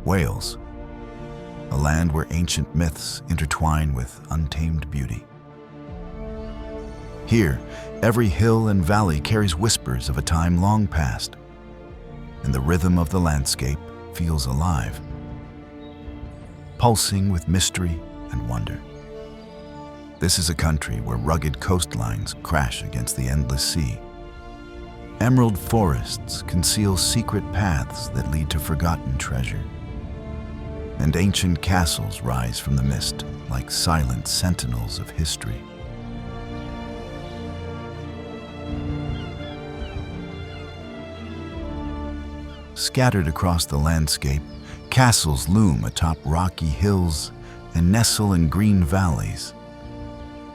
Wales, a land where ancient myths intertwine with untamed beauty. Here, every hill and valley carries whispers of a time long past, and the rhythm of the landscape feels alive, pulsing with mystery and wonder. This is a country where rugged coastlines crash against the endless sea. Emerald forests conceal secret paths that lead to forgotten treasure, and ancient castles rise from the mist like silent sentinels of history. Scattered across the landscape, castles loom atop rocky hills and nestle in green valleys,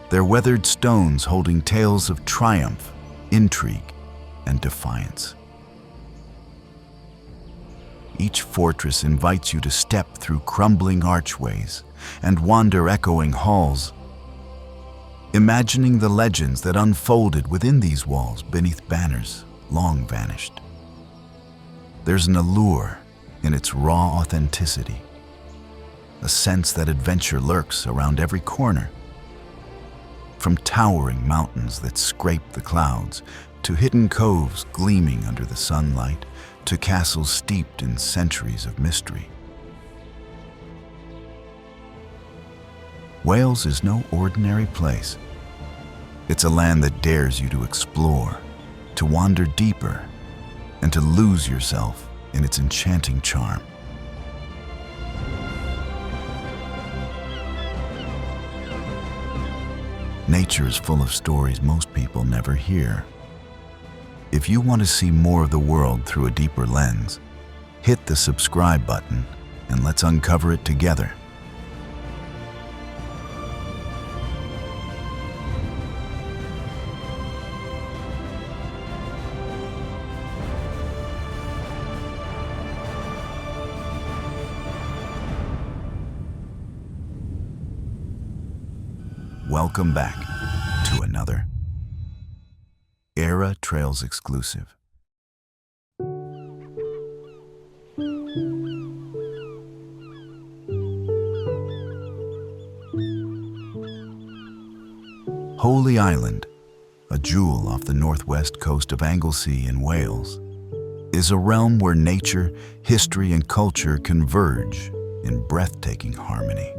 their weathered stones holding tales of triumph, intrigue, and defiance. Each fortress invites you to step through crumbling archways and wander echoing halls, imagining the legends that unfolded within these walls beneath banners long vanished. There's an allure in its raw authenticity, a sense that adventure lurks around every corner. From towering mountains that scrape the clouds, to hidden coves gleaming under the sunlight, to castles steeped in centuries of mystery. Wales is no ordinary place. It's a land that dares you to explore, to wander deeper, and to lose yourself in its enchanting charm. Nature is full of stories most people never hear. If you want to see more of the world through a deeper lens, hit the subscribe button and let's uncover it together. Welcome back to another Era Trails exclusive. Holy Island, a jewel off the northwest coast of Anglesey in Wales, is a realm where nature, history, and culture converge in breathtaking harmony.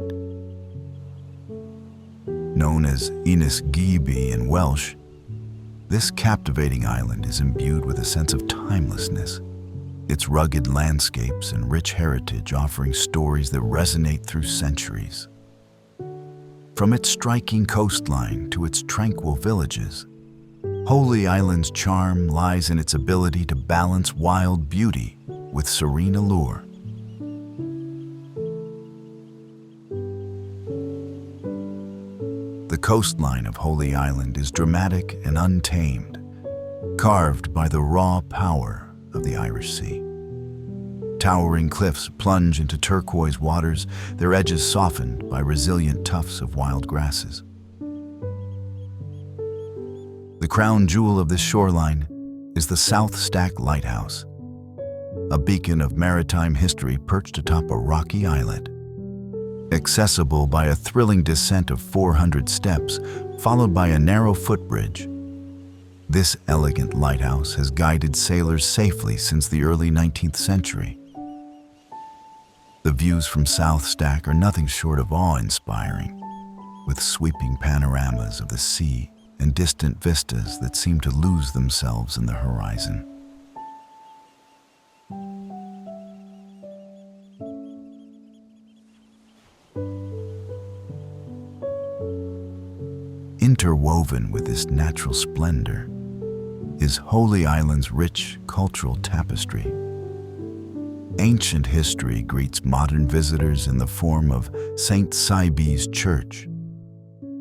Known as Ynys Llanddwyn in Welsh, this captivating island is imbued with a sense of timelessness, its rugged landscapes and rich heritage offering stories that resonate through centuries. From its striking coastline to its tranquil villages, Holy Island's charm lies in its ability to balance wild beauty with serene allure. The coastline of Holy Island is dramatic and untamed, carved by the raw power of the Irish Sea. Towering cliffs plunge into turquoise waters, their edges softened by resilient tufts of wild grasses. The crown jewel of this shoreline is the South Stack Lighthouse, a beacon of maritime history perched atop a rocky islet. Accessible by a thrilling descent of 400 steps, followed by a narrow footbridge, this elegant lighthouse has guided sailors safely since the early 19th century. The views from South Stack are nothing short of awe-inspiring, with sweeping panoramas of the sea and distant vistas that seem to lose themselves in the horizon. Interwoven with this natural splendor is Holy Island's rich cultural tapestry. Ancient history greets modern visitors in the form of St. Sybe's Church,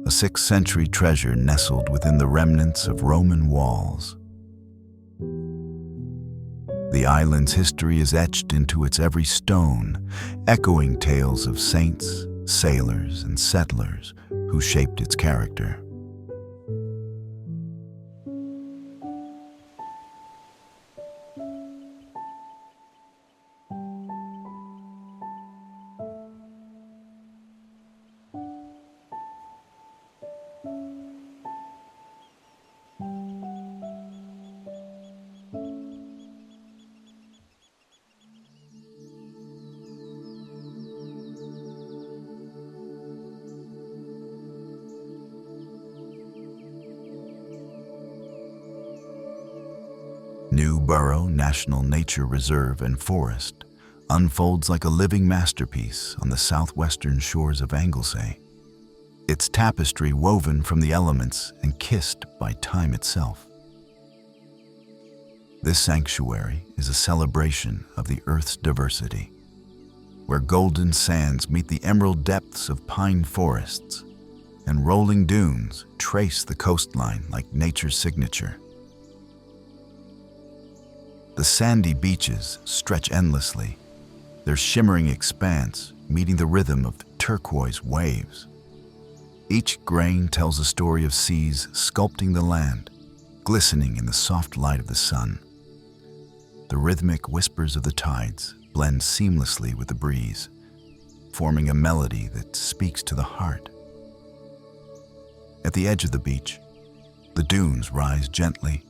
a 6th century treasure nestled within the remnants of Roman walls. The island's history is etched into its every stone, echoing tales of saints, sailors, and settlers who shaped its character. Newborough National Nature Reserve and Forest unfolds like a living masterpiece on the southwestern shores of Anglesey, its tapestry woven from the elements and kissed by time itself. This sanctuary is a celebration of the Earth's diversity, where golden sands meet the emerald depths of pine forests, and rolling dunes trace the coastline like nature's signature. The sandy beaches stretch endlessly, their shimmering expanse meeting the rhythm of turquoise waves. Each grain tells a story of seas sculpting the land, glistening in the soft light of the sun. The rhythmic whispers of the tides blend seamlessly with the breeze, forming a melody that speaks to the heart. At the edge of the beach, the dunes rise gently,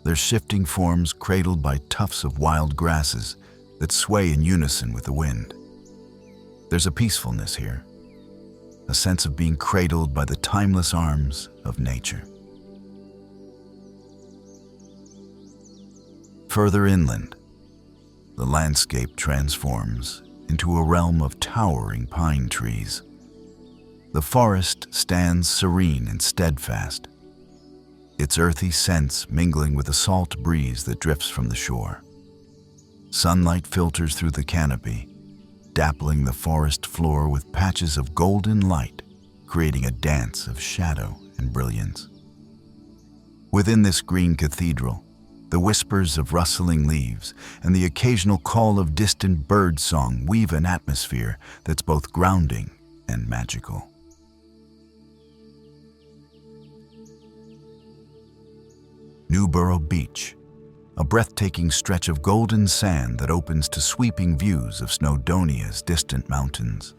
their shifting forms cradled by tufts of wild grasses that sway in unison with the wind. There's a peacefulness here, a sense of being cradled by the timeless arms of nature. Further inland, the landscape transforms into a realm of towering pine trees. The forest stands serene and steadfast, its earthy scents mingling with the salt breeze that drifts from the shore. Sunlight filters through the canopy, dappling the forest floor with patches of golden light, creating a dance of shadow and brilliance. Within this green cathedral, the whispers of rustling leaves and the occasional call of distant bird song weave an atmosphere that's both grounding and magical. Newborough Beach, a breathtaking stretch of golden sand that opens to sweeping views of Snowdonia's distant mountains.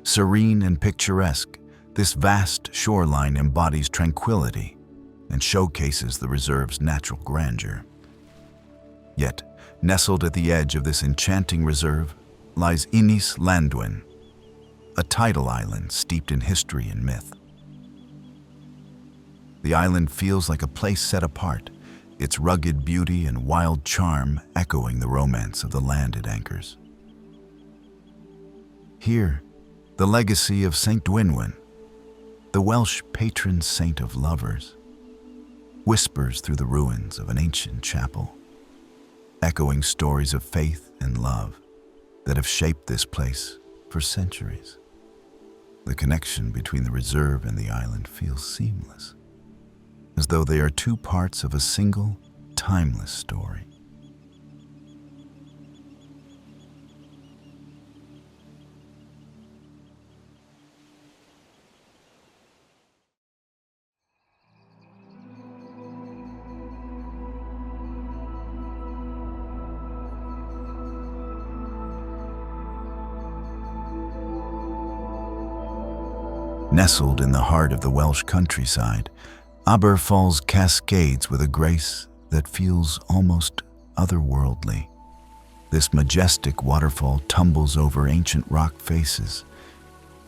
Serene and picturesque, this vast shoreline embodies tranquility and showcases the reserve's natural grandeur. Yet, nestled at the edge of this enchanting reserve lies Ynys Llanddwyn, a tidal island steeped in history and myth. The island feels like a place set apart, its rugged beauty and wild charm echoing the romance of the land it anchors. Here, the legacy of St. Dwynwen, the Welsh patron saint of lovers, whispers through the ruins of an ancient chapel, echoing stories of faith and love that have shaped this place for centuries. The connection between the reserve and the island feels seamless, as though they are two parts of a single, timeless story. Nestled in the heart of the Welsh countryside, Aber Falls cascades with a grace that feels almost otherworldly. This majestic waterfall tumbles over ancient rock faces,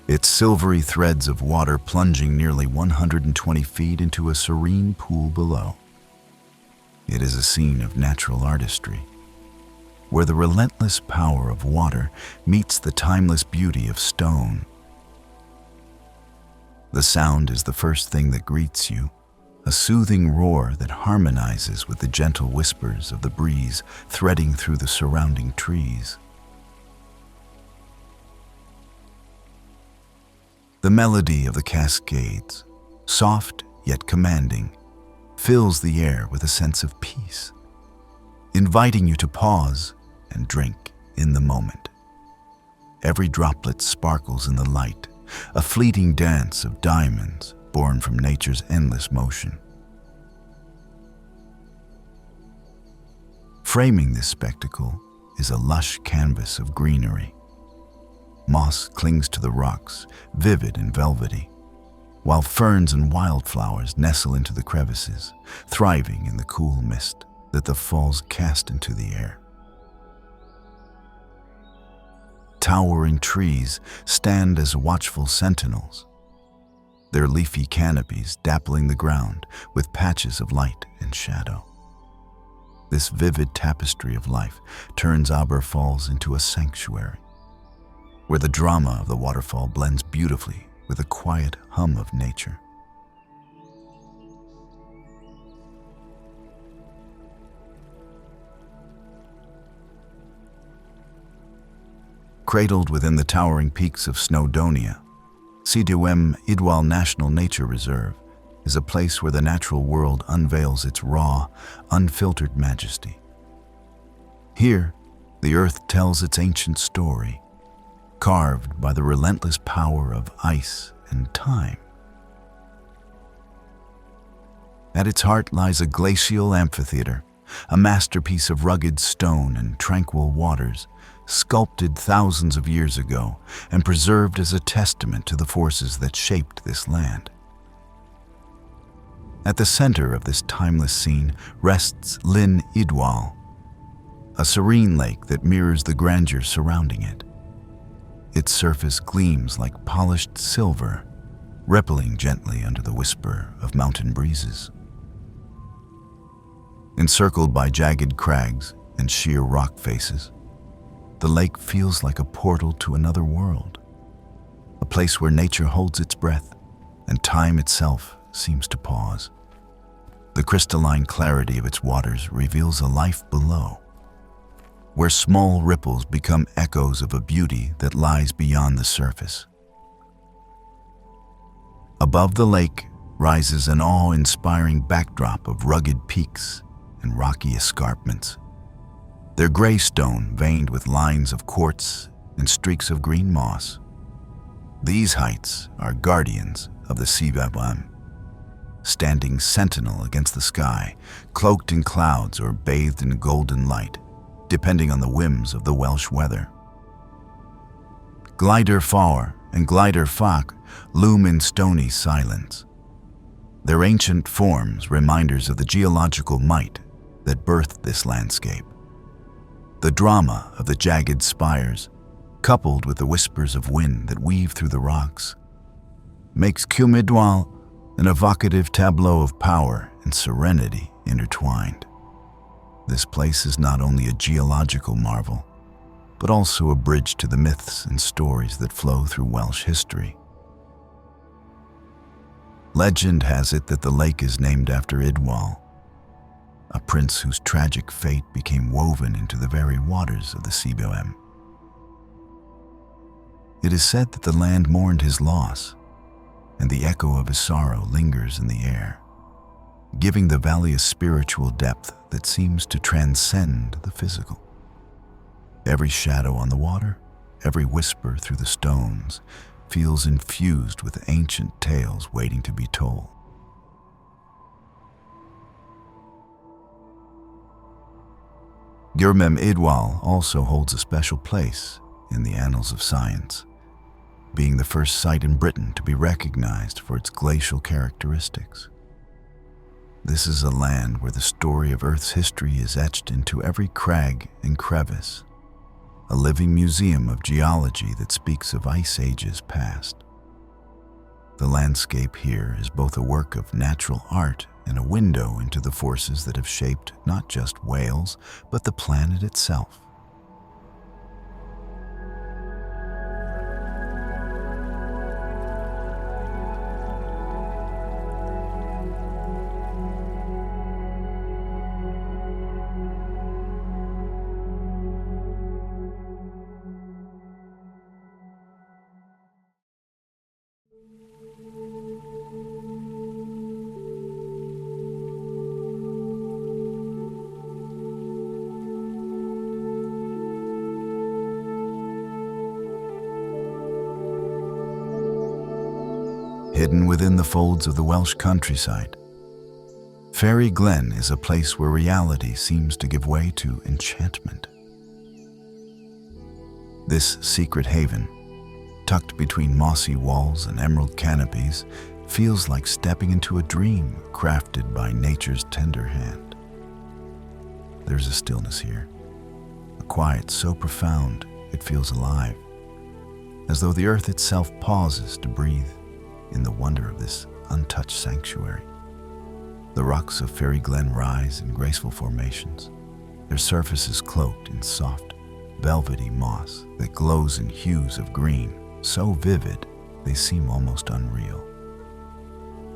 its silvery threads of water plunging nearly 120 feet into a serene pool below. It is a scene of natural artistry, where the relentless power of water meets the timeless beauty of stone. The sound is the first thing that greets you, a soothing roar that harmonizes with the gentle whispers of the breeze threading through the surrounding trees. The melody of the cascades, soft yet commanding, fills the air with a sense of peace, inviting you to pause and drink in the moment. Every droplet sparkles in the light, a fleeting dance of diamonds born from nature's endless motion. Framing this spectacle is a lush canvas of greenery. Moss clings to the rocks, vivid and velvety, while ferns and wildflowers nestle into the crevices, thriving in the cool mist that the falls cast into the air. Towering trees stand as watchful sentinels, their leafy canopies dappling the ground with patches of light and shadow. This vivid tapestry of life turns Aber Falls into a sanctuary, where the drama of the waterfall blends beautifully with the quiet hum of nature. Cradled within the towering peaks of Snowdonia, Llyn Idwal National Nature Reserve is a place where the natural world unveils its raw, unfiltered majesty. Here, the earth tells its ancient story, carved by the relentless power of ice and time. At its heart lies a glacial amphitheater, a masterpiece of rugged stone and tranquil waters, sculpted thousands of years ago and preserved as a testament to the forces that shaped this land. At the center of this timeless scene rests Llyn Idwal, a serene lake that mirrors the grandeur surrounding it. Its surface gleams like polished silver, rippling gently under the whisper of mountain breezes. Encircled by jagged crags and sheer rock faces, the lake feels like a portal to another world, a place where nature holds its breath and time itself seems to pause. The crystalline clarity of its waters reveals a life below, where small ripples become echoes of a beauty that lies beyond the surface. Above the lake rises an awe-inspiring backdrop of rugged peaks and rocky escarpments, their gray stone veined with lines of quartz and streaks of green moss. These heights are guardians of the Cwm, standing sentinel against the sky, cloaked in clouds or bathed in golden light, depending on the whims of the Welsh weather. Glyder Fawr and Glyder Fach loom in stony silence, their ancient forms reminders of the geological might that birthed this landscape. The drama of the jagged spires, coupled with the whispers of wind that weave through the rocks, makes Llyn Idwal an evocative tableau of power and serenity intertwined. This place is not only a geological marvel, but also a bridge to the myths and stories that flow through Welsh history. Legend has it that the lake is named after Idwal, a prince whose tragic fate became woven into the very waters of the Cwm. It is said that the land mourned his loss, and the echo of his sorrow lingers in the air, giving the valley a spiritual depth that seems to transcend the physical. Every shadow on the water, every whisper through the stones, feels infused with ancient tales waiting to be told. Llyn Idwal also holds a special place in the annals of science, being the first site in Britain to be recognized for its glacial characteristics. This is a land where the story of Earth's history is etched into every crag and crevice, a living museum of geology that speaks of ice ages past. The landscape here is both a work of natural art and a window into the forces that have shaped not just Wales, but the planet itself. Hidden within the folds of the Welsh countryside, Fairy Glen is a place where reality seems to give way to enchantment. This secret haven, tucked between mossy walls and emerald canopies, feels like stepping into a dream crafted by nature's tender hand. There's a stillness here, a quiet so profound it feels alive, as though the earth itself pauses to breathe in the wonder of this untouched sanctuary. The rocks of Fairy Glen rise in graceful formations, their surfaces cloaked in soft, velvety moss that glows in hues of green, so vivid they seem almost unreal.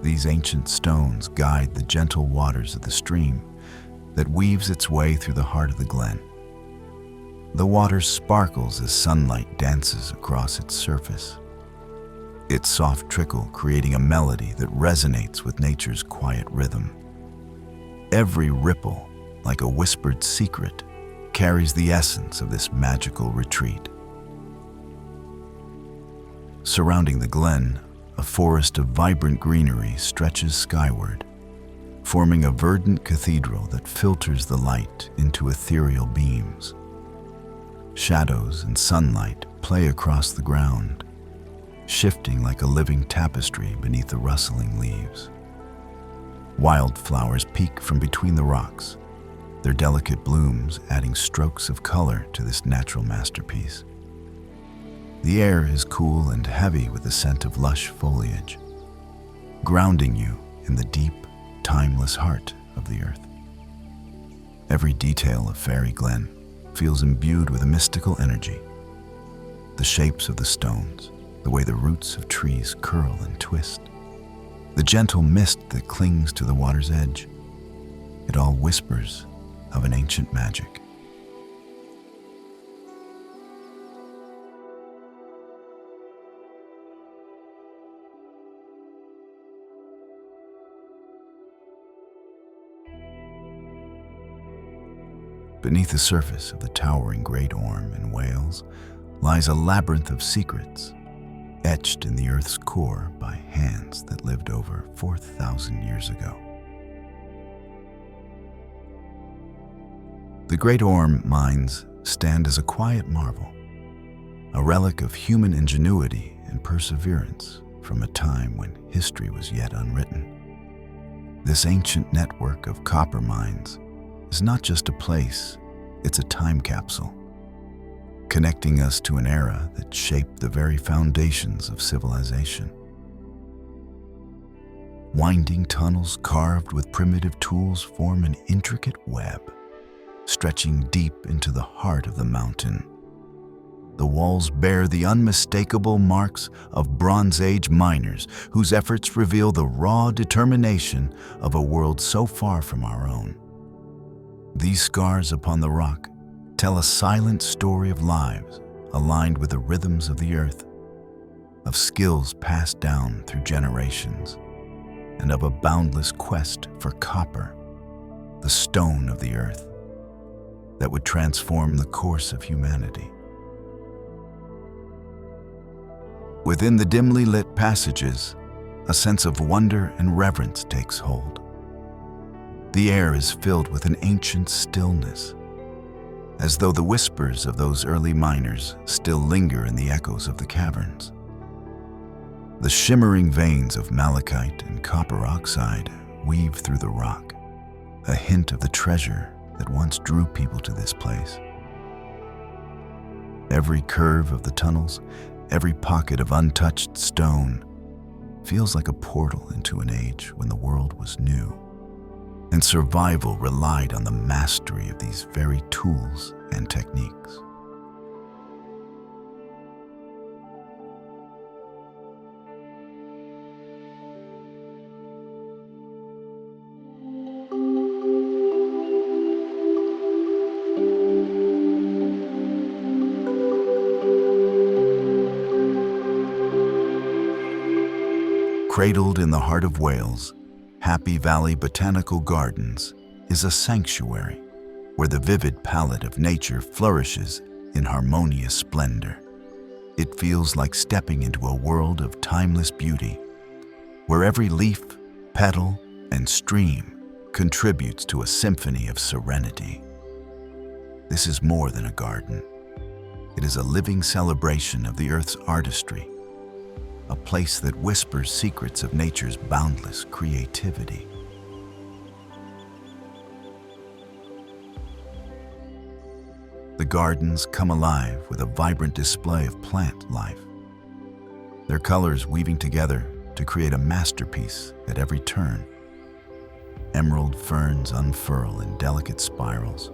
These ancient stones guide the gentle waters of the stream that weaves its way through the heart of the glen. The water sparkles as sunlight dances across its surface, its soft trickle creating a melody that resonates with nature's quiet rhythm. Every ripple, like a whispered secret, carries the essence of this magical retreat. Surrounding the glen, a forest of vibrant greenery stretches skyward, forming a verdant cathedral that filters the light into ethereal beams. Shadows and sunlight play across the ground, shifting like a living tapestry beneath the rustling leaves. Wildflowers peek from between the rocks, their delicate blooms adding strokes of color to this natural masterpiece. The air is cool and heavy with the scent of lush foliage, grounding you in the deep, timeless heart of the earth. Every detail of Fairy Glen feels imbued with a mystical energy. The shapes of the stones, the way the roots of trees curl and twist, the gentle mist that clings to the water's edge, it all whispers of an ancient magic. Beneath the surface of the towering Great Orme in Wales lies a labyrinth of secrets, etched in the earth's core by hands that lived over 4,000 years ago. The Great Orme mines stand as a quiet marvel, a relic of human ingenuity and perseverance from a time when history was yet unwritten. This ancient network of copper mines is not just a place, it's a time capsule, connecting us to an era that shaped the very foundations of civilization. Winding tunnels carved with primitive tools form an intricate web, stretching deep into the heart of the mountain. The walls bear the unmistakable marks of Bronze Age miners whose efforts reveal the raw determination of a world so far from our own. These scars upon the rock tell a silent story of lives aligned with the rhythms of the earth, of skills passed down through generations, and of a boundless quest for copper, the stone of the earth, that would transform the course of humanity. Within the dimly lit passages, a sense of wonder and reverence takes hold. The air is filled with an ancient stillness, as though the whispers of those early miners still linger in the echoes of the caverns. The shimmering veins of malachite and copper oxide weave through the rock, a hint of the treasure that once drew people to this place. Every curve of the tunnels, every pocket of untouched stone feels like a portal into an age when the world was new, and survival relied on the mastery of these very tools and techniques. Cradled in the heart of Wales, Happy Valley Botanical Gardens is a sanctuary where the vivid palette of nature flourishes in harmonious splendor. It feels like stepping into a world of timeless beauty, where every leaf, petal, and stream contributes to a symphony of serenity. This is more than a garden. It is a living celebration of the earth's artistry, a place that whispers secrets of nature's boundless creativity. The gardens come alive with a vibrant display of plant life, their colors weaving together to create a masterpiece at every turn. emerald ferns unfurl in delicate spirals,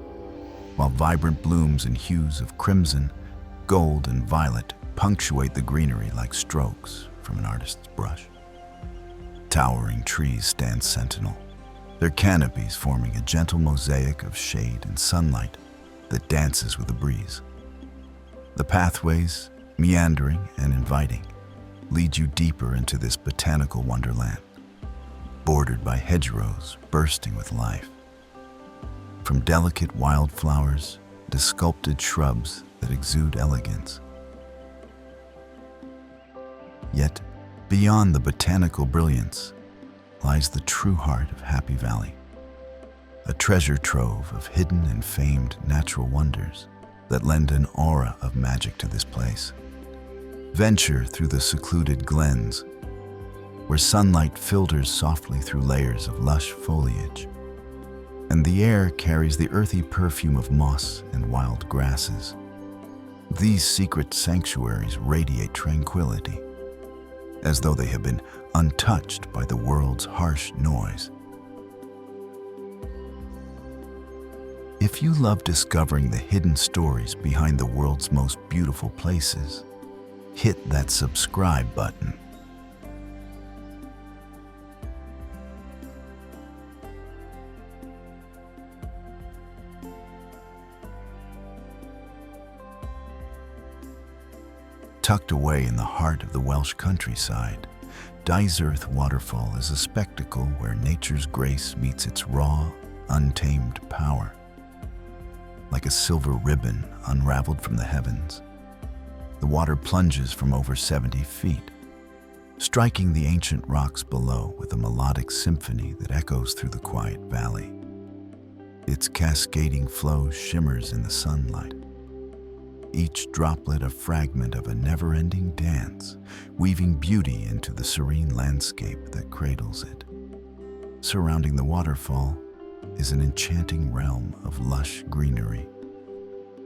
while vibrant blooms and hues of crimson, gold, and violet punctuate the greenery like strokes from an artist's brush. Towering trees stand sentinel, their canopies forming a gentle mosaic of shade and sunlight that dances with the breeze. The pathways, meandering and inviting, lead you deeper into this botanical wonderland, bordered by hedgerows bursting with life. From delicate wildflowers to sculpted shrubs that exude elegance. Yet, beyond the botanical brilliance lies the true heart of Happy Valley, a treasure trove of hidden and famed natural wonders that lend an aura of magic to this place. Venture through the secluded glens, where sunlight filters softly through layers of lush foliage, and the air carries the earthy perfume of moss and wild grasses. These secret sanctuaries radiate tranquility, as though they have been untouched by the world's harsh noise. If you love discovering the hidden stories behind the world's most beautiful places, hit that subscribe button. Tucked away in the heart of the Welsh countryside, Dyserth Waterfall is a spectacle where nature's grace meets its raw, untamed power. Like a silver ribbon unraveled from the heavens, the water plunges from over 70 feet, striking the ancient rocks below with a melodic symphony that echoes through the quiet valley. Its cascading flow shimmers in the sunlight, each droplet a fragment of a never-ending dance, weaving beauty into the serene landscape that cradles it. Surrounding the waterfall is an enchanting realm of lush greenery,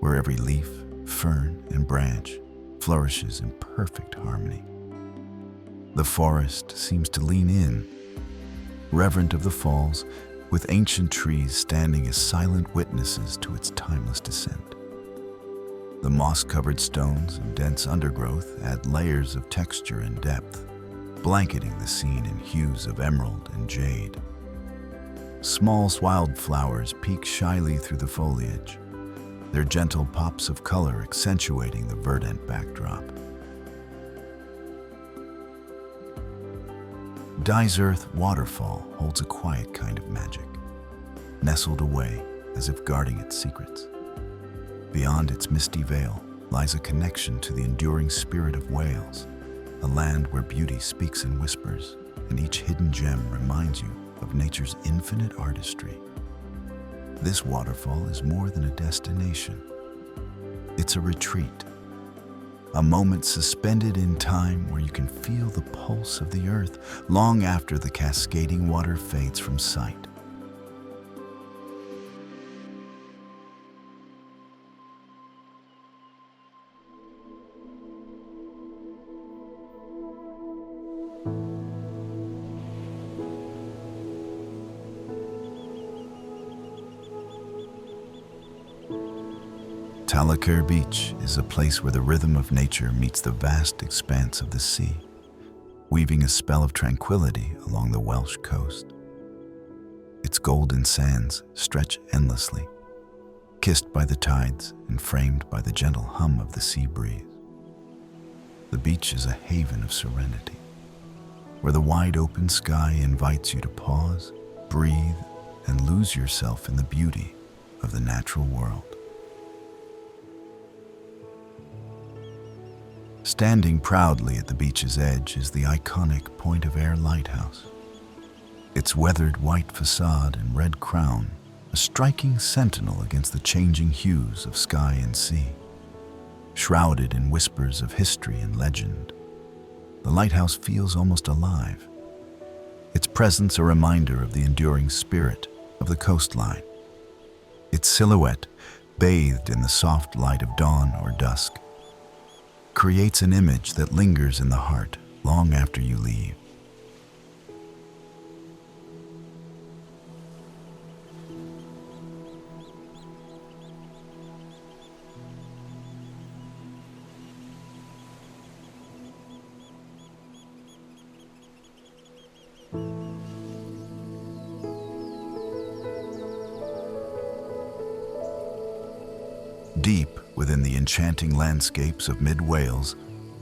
where every leaf, fern, and branch flourishes in perfect harmony. The forest seems to lean in, reverent of the falls, with ancient trees standing as silent witnesses to its timeless descent. The moss-covered stones and dense undergrowth add layers of texture and depth, blanketing the scene in hues of emerald and jade. Small wildflowers peek shyly through the foliage, their gentle pops of color accentuating the verdant backdrop. Dyserth Waterfall holds a quiet kind of magic, nestled away as if guarding its secrets. Beyond its misty veil lies a connection to the enduring spirit of Wales, a land where beauty speaks in whispers, and each hidden gem reminds you of nature's infinite artistry. This waterfall is more than a destination. It's a retreat, a moment suspended in time where you can feel the pulse of the earth long after the cascading water fades from sight. Talacre Beach is a place where the rhythm of nature meets the vast expanse of the sea, weaving a spell of tranquility along the Welsh coast. Its golden sands stretch endlessly, kissed by the tides and framed by the gentle hum of the sea breeze. The beach is a haven of serenity, where the wide open sky invites you to pause, breathe, and lose yourself in the beauty of the natural world. Standing proudly at the beach's edge is the iconic Point of Ayr lighthouse. Its weathered white facade and red crown, a striking sentinel against the changing hues of sky and sea. Shrouded in whispers of history and legend, the lighthouse feels almost alive, its presence a reminder of the enduring spirit of the coastline. Its silhouette, bathed in the soft light of dawn or dusk, creates an image that lingers in the heart long after you leave. Deep within the enchanting landscapes of mid-Wales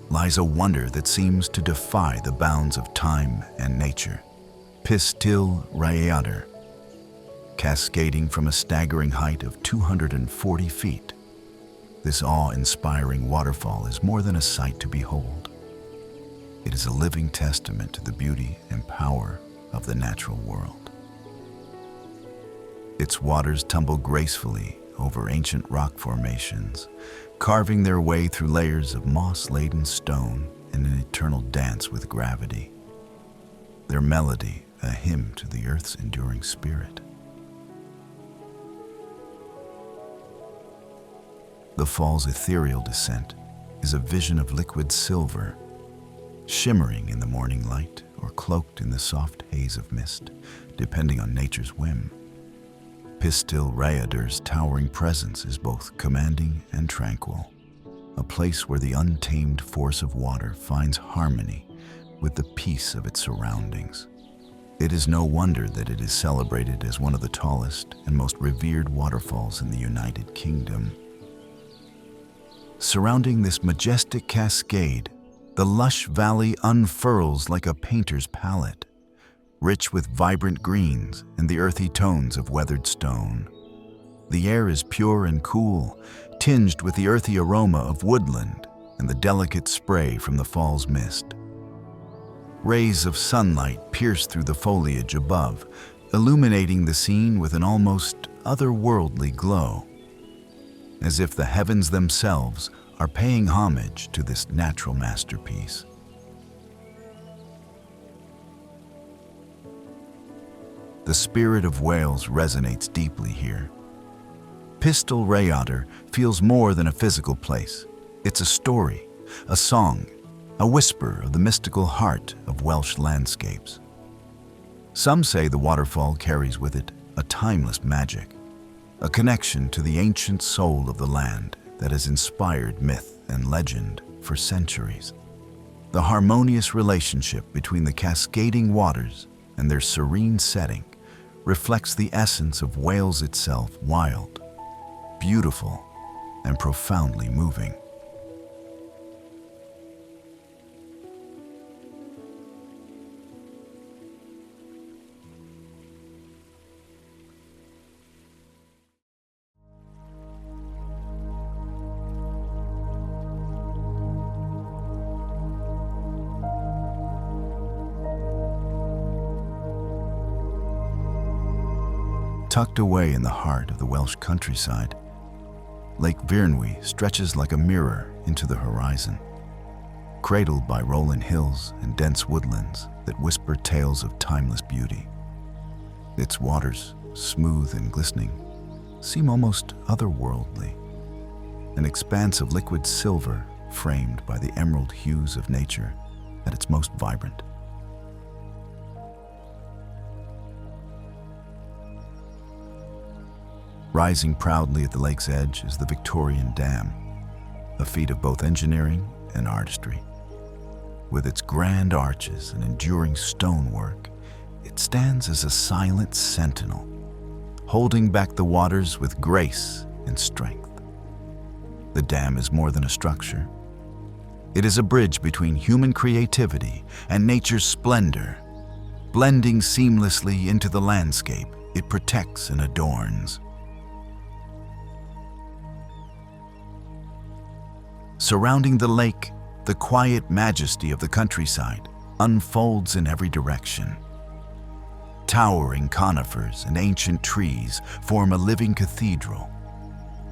lies a wonder that seems to defy the bounds of time and nature. Pistyll Rhaeadr, cascading from a staggering height of 240 feet. This awe-inspiring waterfall is more than a sight to behold. It is a living testament to the beauty and power of the natural world. Its waters tumble gracefully over ancient rock formations, carving their way through layers of moss-laden stone in an eternal dance with gravity. Their melody, a hymn to the earth's enduring spirit. The fall's ethereal descent is a vision of liquid silver, shimmering in the morning light or cloaked in the soft haze of mist, depending on nature's whim. Pistyll Rhaeadr's towering presence is both commanding and tranquil, a place where the untamed force of water finds harmony with the peace of its surroundings. It is no wonder that it is celebrated as one of the tallest and most revered waterfalls in the United Kingdom. Surrounding this majestic cascade, the lush valley unfurls like a painter's palette, rich with vibrant greens and the earthy tones of weathered stone. The air is pure and cool, tinged with the earthy aroma of woodland and the delicate spray from the fall's mist. Rays of sunlight pierce through the foliage above, illuminating the scene with an almost otherworldly glow, as if the heavens themselves are paying homage to this natural masterpiece. The spirit of Wales resonates deeply here. Pistyll Rhaeadr feels more than a physical place. It's a story, a song, a whisper of the mystical heart of Welsh landscapes. Some say the waterfall carries with it a timeless magic, a connection to the ancient soul of the land that has inspired myth and legend for centuries. The harmonious relationship between the cascading waters and their serene setting reflects the essence of Wales itself: wild, beautiful, and profoundly moving. Tucked away in the heart of the Welsh countryside, Lake Vyrnwy stretches like a mirror into the horizon, cradled by rolling hills and dense woodlands that whisper tales of timeless beauty. Its waters, smooth and glistening, seem almost otherworldly, an expanse of liquid silver framed by the emerald hues of nature at its most vibrant. Rising proudly at the lake's edge is the Victorian Dam, a feat of both engineering and artistry. With its grand arches and enduring stonework, it stands as a silent sentinel, holding back the waters with grace and strength. The dam is more than a structure. It is a bridge between human creativity and nature's splendor. Blending seamlessly into the landscape, it protects and adorns. Surrounding the lake, the quiet majesty of the countryside unfolds in every direction. Towering conifers and ancient trees form a living cathedral,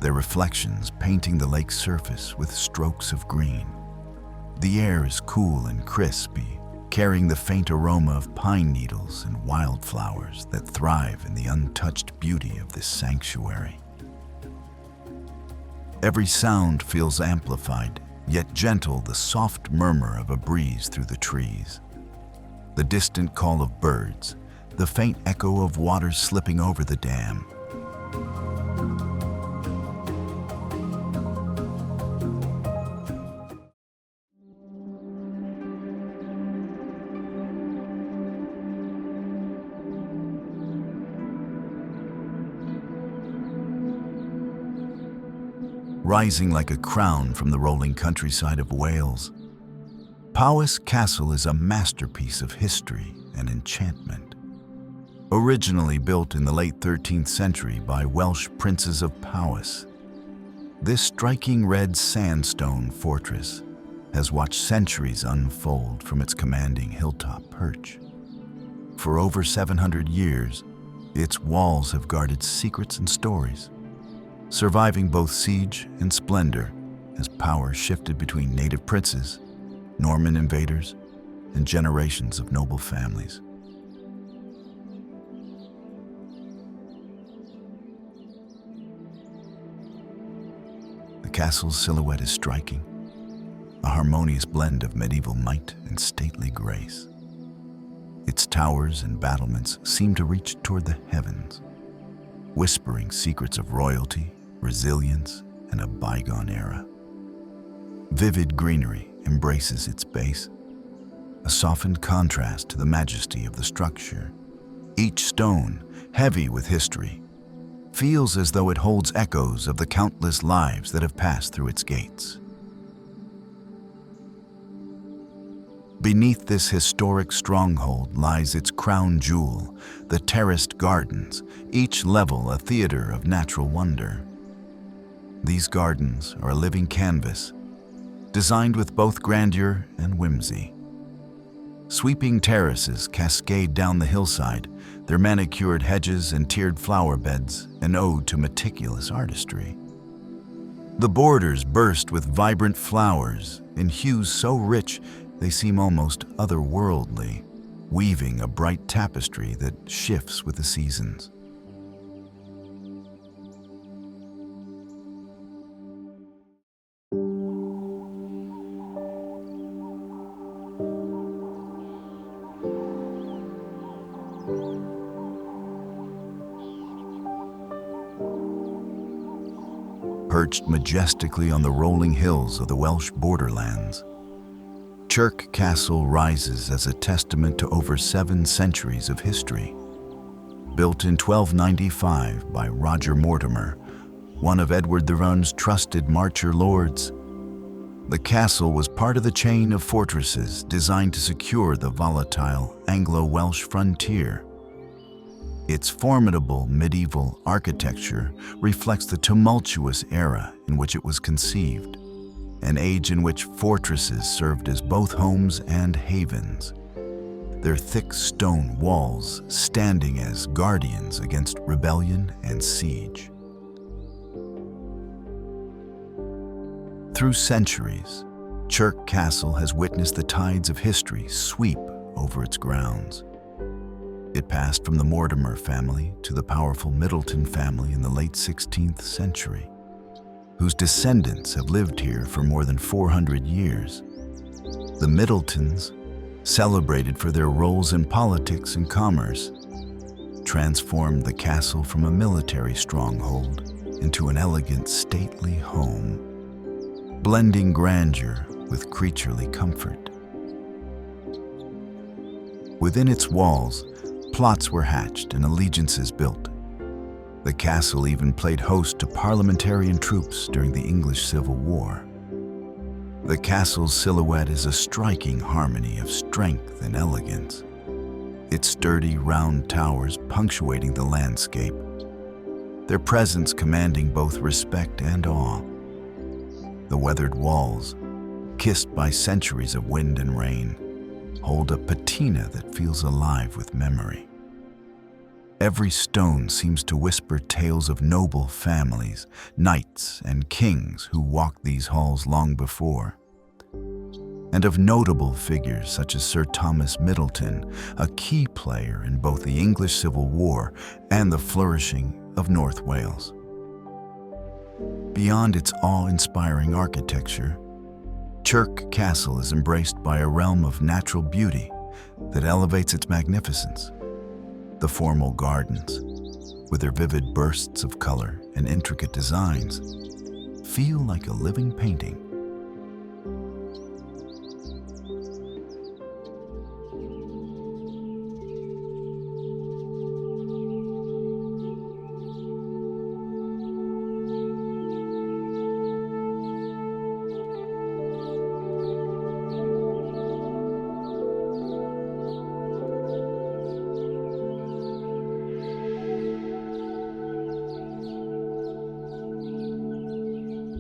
their reflections painting the lake's surface with strokes of green. The air is cool and crispy, carrying the faint aroma of pine needles and wildflowers that thrive in the untouched beauty of this sanctuary. Every sound feels amplified, yet gentle, the soft murmur of a breeze through the trees. The distant call of birds, the faint echo of water slipping over the dam. rising like a crown from the rolling countryside of Wales. Powis Castle is a masterpiece of history and enchantment. Originally built in the late 13th century by Welsh princes of Powis, this striking red sandstone fortress has watched centuries unfold from its commanding hilltop perch. For over 700 years, its walls have guarded secrets and stories, surviving both siege and splendor as power shifted between native princes, Norman invaders, and generations of noble families. The castle's silhouette is striking, a harmonious blend of medieval might and stately grace. Its towers and battlements seem to reach toward the heavens, whispering secrets of royalty, resilience, and a bygone era. Vivid greenery embraces its base, a softened contrast to the majesty of the structure. Each stone, heavy with history, feels as though it holds echoes of the countless lives that have passed through its gates. Beneath this historic stronghold lies its crown jewel, the terraced gardens, each level a theater of natural wonder. These gardens are a living canvas, designed with both grandeur and whimsy. Sweeping terraces cascade down the hillside, their manicured hedges and tiered flower beds an ode to meticulous artistry. The borders burst with vibrant flowers in hues so rich they seem almost otherworldly, weaving a bright tapestry that shifts with the seasons. Perched majestically on the rolling hills of the Welsh borderlands, Chirk Castle rises as a testament to over 7 centuries of history. Built in 1295 by Roger Mortimer, one of Edward the Run's trusted marcher lords, the castle was part of the chain of fortresses designed to secure the volatile Anglo-Welsh frontier. Its formidable medieval architecture reflects the tumultuous era in which it was conceived, an age in which fortresses served as both homes and havens, their thick stone walls standing as guardians against rebellion and siege. Through centuries, Chirk Castle has witnessed the tides of history sweep over its grounds. It passed from the Mortimer family to the powerful Middleton family in the late 16th century, whose descendants have lived here for more than 400 years. The Middletons, celebrated for their roles in politics and commerce, transformed the castle from a military stronghold into an elegant, stately home, blending grandeur with creaturely comfort. Within its walls, plots were hatched and allegiances built. The castle even played host to parliamentarian troops during the English Civil War. The castle's silhouette is a striking harmony of strength and elegance, its sturdy round towers punctuating the landscape, their presence commanding both respect and awe. The weathered walls, kissed by centuries of wind and rain, hold a patina that feels alive with memory. Every stone seems to whisper tales of noble families, knights, and kings who walked these halls long before, and of notable figures such as Sir Thomas Middleton, a key player in both the English Civil War and the flourishing of North Wales. Beyond its awe-inspiring architecture, Chirk Castle is embraced by a realm of natural beauty that elevates its magnificence. The formal gardens, with their vivid bursts of color and intricate designs, feel like a living painting.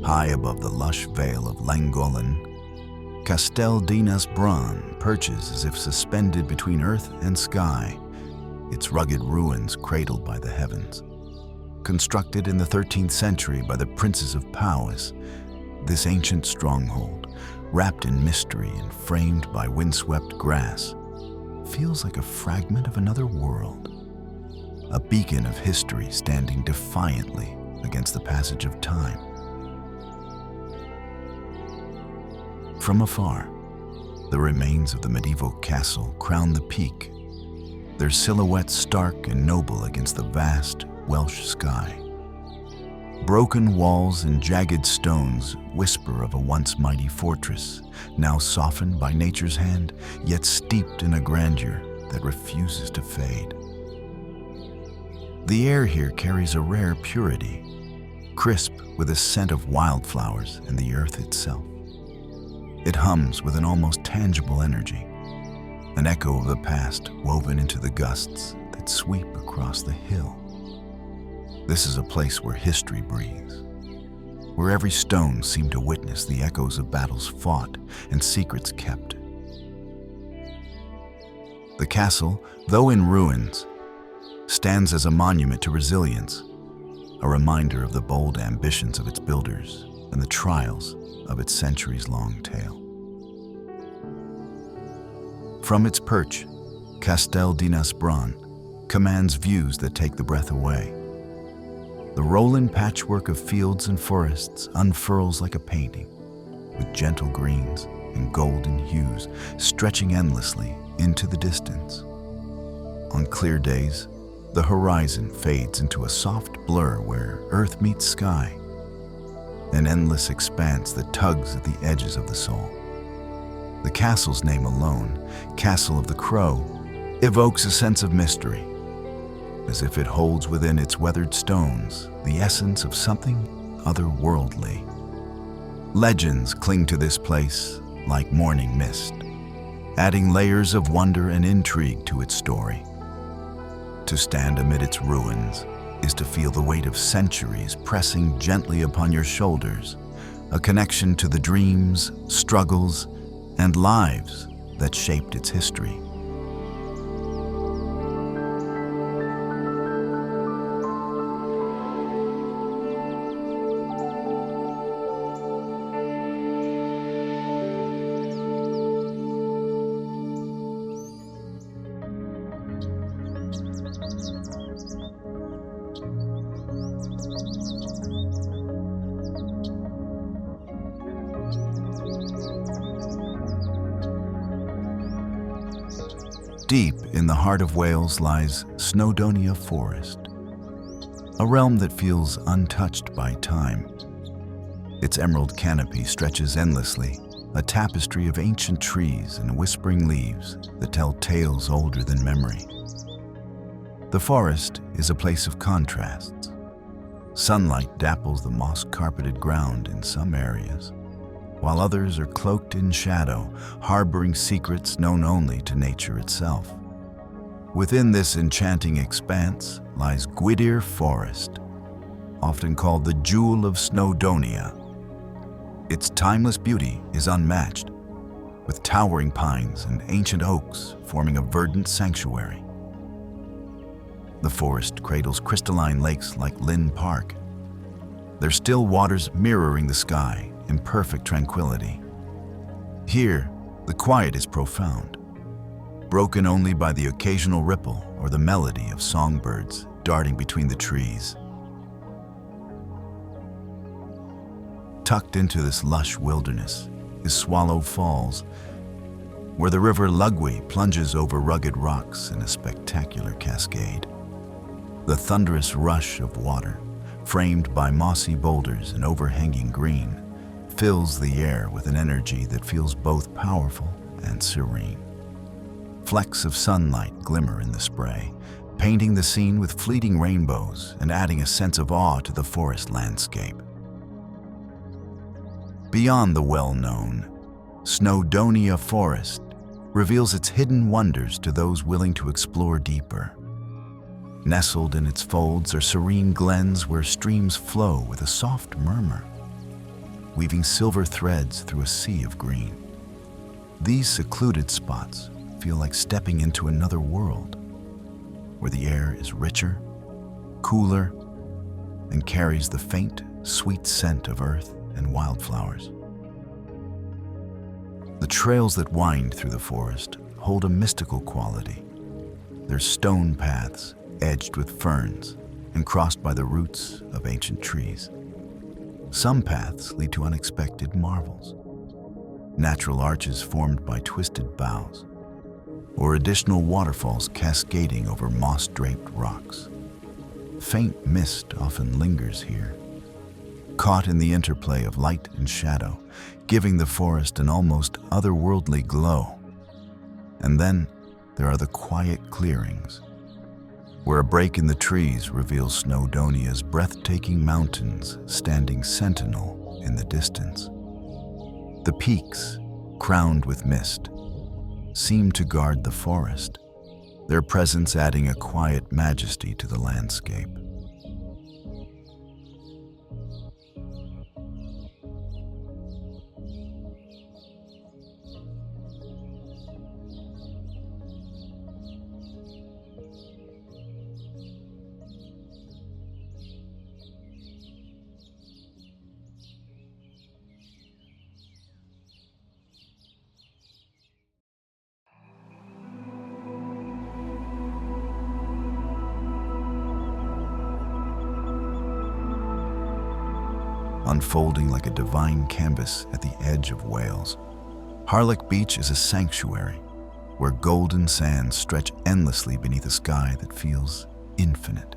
High above the lush vale of Llangollen, Castell Dinas Brân perches as if suspended between earth and sky, its rugged ruins cradled by the heavens. Constructed in the 13th century by the princes of Powis, this ancient stronghold, wrapped in mystery and framed by windswept grass, feels like a fragment of another world, a beacon of history standing defiantly against the passage of time. From afar, the remains of the medieval castle crown the peak, their silhouettes stark and noble against the vast Welsh sky. Broken walls and jagged stones whisper of a once mighty fortress, now softened by nature's hand, yet steeped in a grandeur that refuses to fade. The air here carries a rare purity, crisp with a scent of wildflowers and the earth itself. It hums with an almost tangible energy, an echo of the past woven into the gusts that sweep across the hill. This is a place where history breathes, where every stone seemed to witness the echoes of battles fought and secrets kept. The castle, though in ruins, stands as a monument to resilience, a reminder of the bold ambitions of its builders and the trials of its centuries-long tale. From its perch, Castell Dinas Brân commands views that take the breath away. The rolling patchwork of fields and forests unfurls like a painting, with gentle greens and golden hues stretching endlessly into the distance. On clear days, the horizon fades into a soft blur where earth meets sky, an endless expanse that tugs at the edges of the soul. The castle's name alone, Castle of the Crow, evokes a sense of mystery, as if it holds within its weathered stones the essence of something otherworldly. Legends cling to this place like morning mist, adding layers of wonder and intrigue to its story. To stand amid its ruins is to feel the weight of centuries pressing gently upon your shoulders, a connection to the dreams, struggles, and lives that shaped its history. Deep in the heart of Wales lies Snowdonia Forest, a realm that feels untouched by time. Its emerald canopy stretches endlessly, a tapestry of ancient trees and whispering leaves that tell tales older than memory. The forest is a place of contrasts. Sunlight dapples the moss-carpeted ground in some areas, while others are cloaked in shadow, harboring secrets known only to nature itself. Within this enchanting expanse lies Glyder Forest, often called the Jewel of Snowdonia. Its timeless beauty is unmatched, with towering pines and ancient oaks forming a verdant sanctuary. The forest cradles crystalline lakes like Llyn Park, their still waters mirroring the sky in perfect tranquility. Here, the quiet is profound, broken only by the occasional ripple or the melody of songbirds darting between the trees. Tucked into this lush wilderness is Swallow Falls, where the river Llwydwy plunges over rugged rocks in a spectacular cascade. The thunderous rush of water, framed by mossy boulders and overhanging green, fills the air with an energy that feels both powerful and serene. Flecks of sunlight glimmer in the spray, painting the scene with fleeting rainbows and adding a sense of awe to the forest landscape. Beyond the well-known, Snowdonia Forest reveals its hidden wonders to those willing to explore deeper. Nestled in its folds are serene glens where streams flow with a soft murmur, weaving silver threads through a sea of green. These secluded spots feel like stepping into another world, where the air is richer, cooler, and carries the faint, sweet scent of earth and wildflowers. The trails that wind through the forest hold a mystical quality. They're stone paths edged with ferns and crossed by the roots of ancient trees. Some paths lead to unexpected marvels, natural arches formed by twisted boughs, or additional waterfalls cascading over moss-draped rocks. Faint mist often lingers here, caught in the interplay of light and shadow, giving the forest an almost otherworldly glow. And then there are the quiet clearings, where a break in the trees reveals Snowdonia's breathtaking mountains standing sentinel in the distance. The peaks, crowned with mist, seem to guard the forest, their presence adding a quiet majesty to the landscape. Unfolding like a divine canvas at the edge of Wales, Harlech Beach is a sanctuary where golden sands stretch endlessly beneath a sky that feels infinite.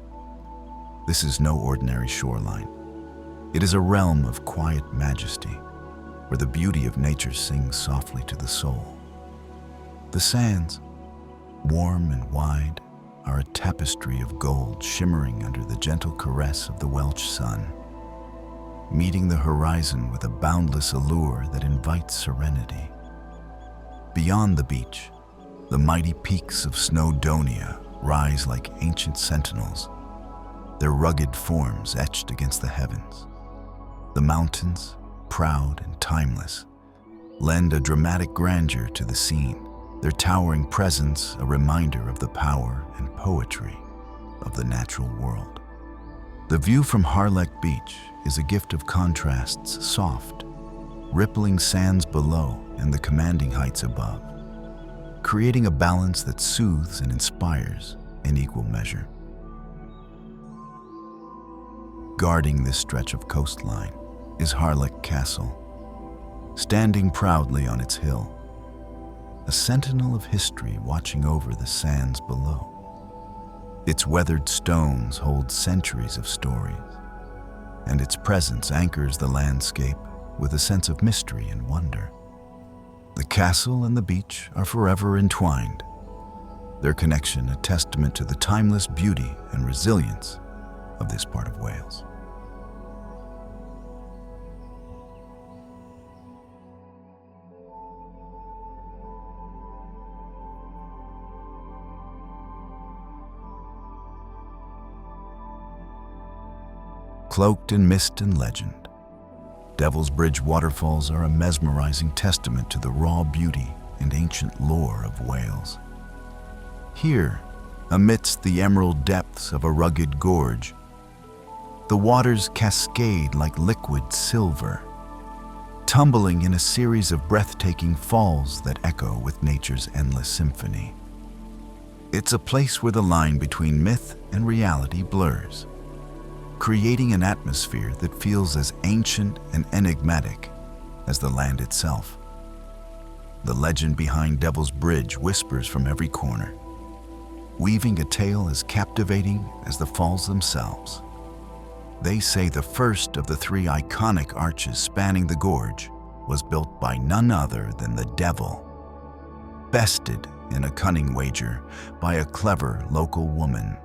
This is no ordinary shoreline. It is a realm of quiet majesty where the beauty of nature sings softly to the soul. The sands, warm and wide, are a tapestry of gold shimmering under the gentle caress of the Welsh sun, meeting the horizon with a boundless allure that invites serenity. Beyond the beach, the mighty peaks of Snowdonia rise like ancient sentinels, their rugged forms etched against the heavens. The mountains, proud and timeless, lend a dramatic grandeur to the scene, their towering presence a reminder of the power and poetry of the natural world. The view from Harlech Beach is a gift of contrasts, soft, rippling sands below and the commanding heights above, creating a balance that soothes and inspires in equal measure. Guarding this stretch of coastline is Harlech Castle, standing proudly on its hill, a sentinel of history watching over the sands below. Its weathered stones hold centuries of stories, and its presence anchors the landscape with a sense of mystery and wonder. The castle and the beach are forever entwined, their connection a testament to the timeless beauty and resilience of this part of Wales. Cloaked in mist and legend, Devil's Bridge waterfalls are a mesmerizing testament to the raw beauty and ancient lore of Wales. Here, amidst the emerald depths of a rugged gorge, the waters cascade like liquid silver, tumbling in a series of breathtaking falls that echo with nature's endless symphony. It's a place where the line between myth and reality blurs, creating an atmosphere that feels as ancient and enigmatic as the land itself. The legend behind Devil's Bridge whispers from every corner, weaving a tale as captivating as the falls themselves. They say the first of the three iconic arches spanning the gorge was built by none other than the devil, bested in a cunning wager by a clever local woman.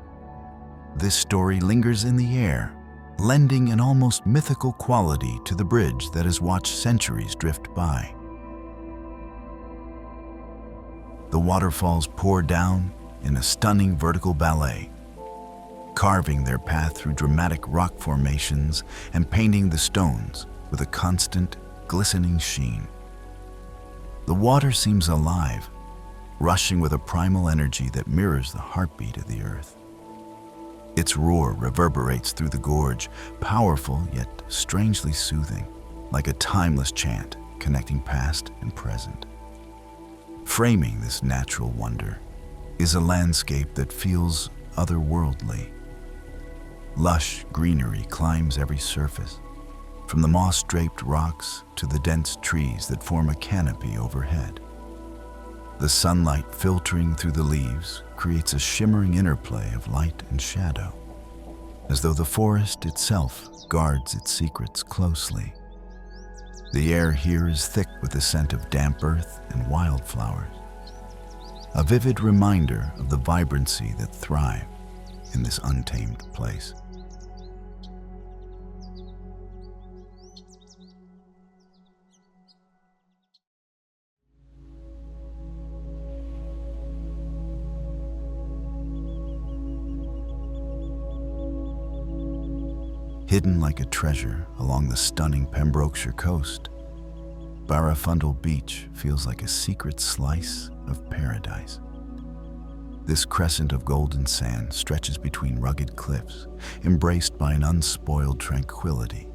This story lingers in the air, lending an almost mythical quality to the bridge that has watched centuries drift by. The waterfalls pour down in a stunning vertical ballet, carving their path through dramatic rock formations and painting the stones with a constant, glistening sheen. The water seems alive, rushing with a primal energy that mirrors the heartbeat of the earth. Its roar reverberates through the gorge, powerful yet strangely soothing, like a timeless chant connecting past and present. Framing this natural wonder is a landscape that feels otherworldly. Lush greenery climbs every surface, from the moss-draped rocks to the dense trees that form a canopy overhead. The sunlight filtering through the leaves creates a shimmering interplay of light and shadow, as though the forest itself guards its secrets closely. The air here is thick with the scent of damp earth and wildflowers, a vivid reminder of the vibrancy that thrives in this untamed place. Hidden like a treasure along the stunning Pembrokeshire coast, Barafundle Beach feels like a secret slice of paradise. This crescent of golden sand stretches between rugged cliffs, embraced by an unspoiled tranquility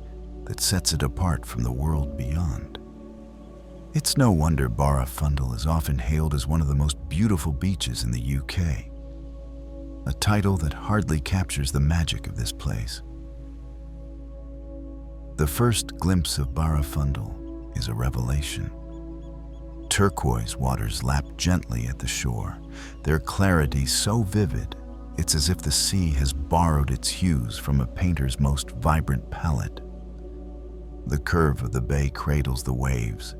that sets it apart from the world beyond. It's no wonder Barafundle is often hailed as one of the most beautiful beaches in the UK, a title that hardly captures the magic of this place. The first glimpse of Barafundle is a revelation. Turquoise waters lap gently at the shore, their clarity so vivid it's as if the sea has borrowed its hues from a painter's most vibrant palette. The curve of the bay cradles the waves,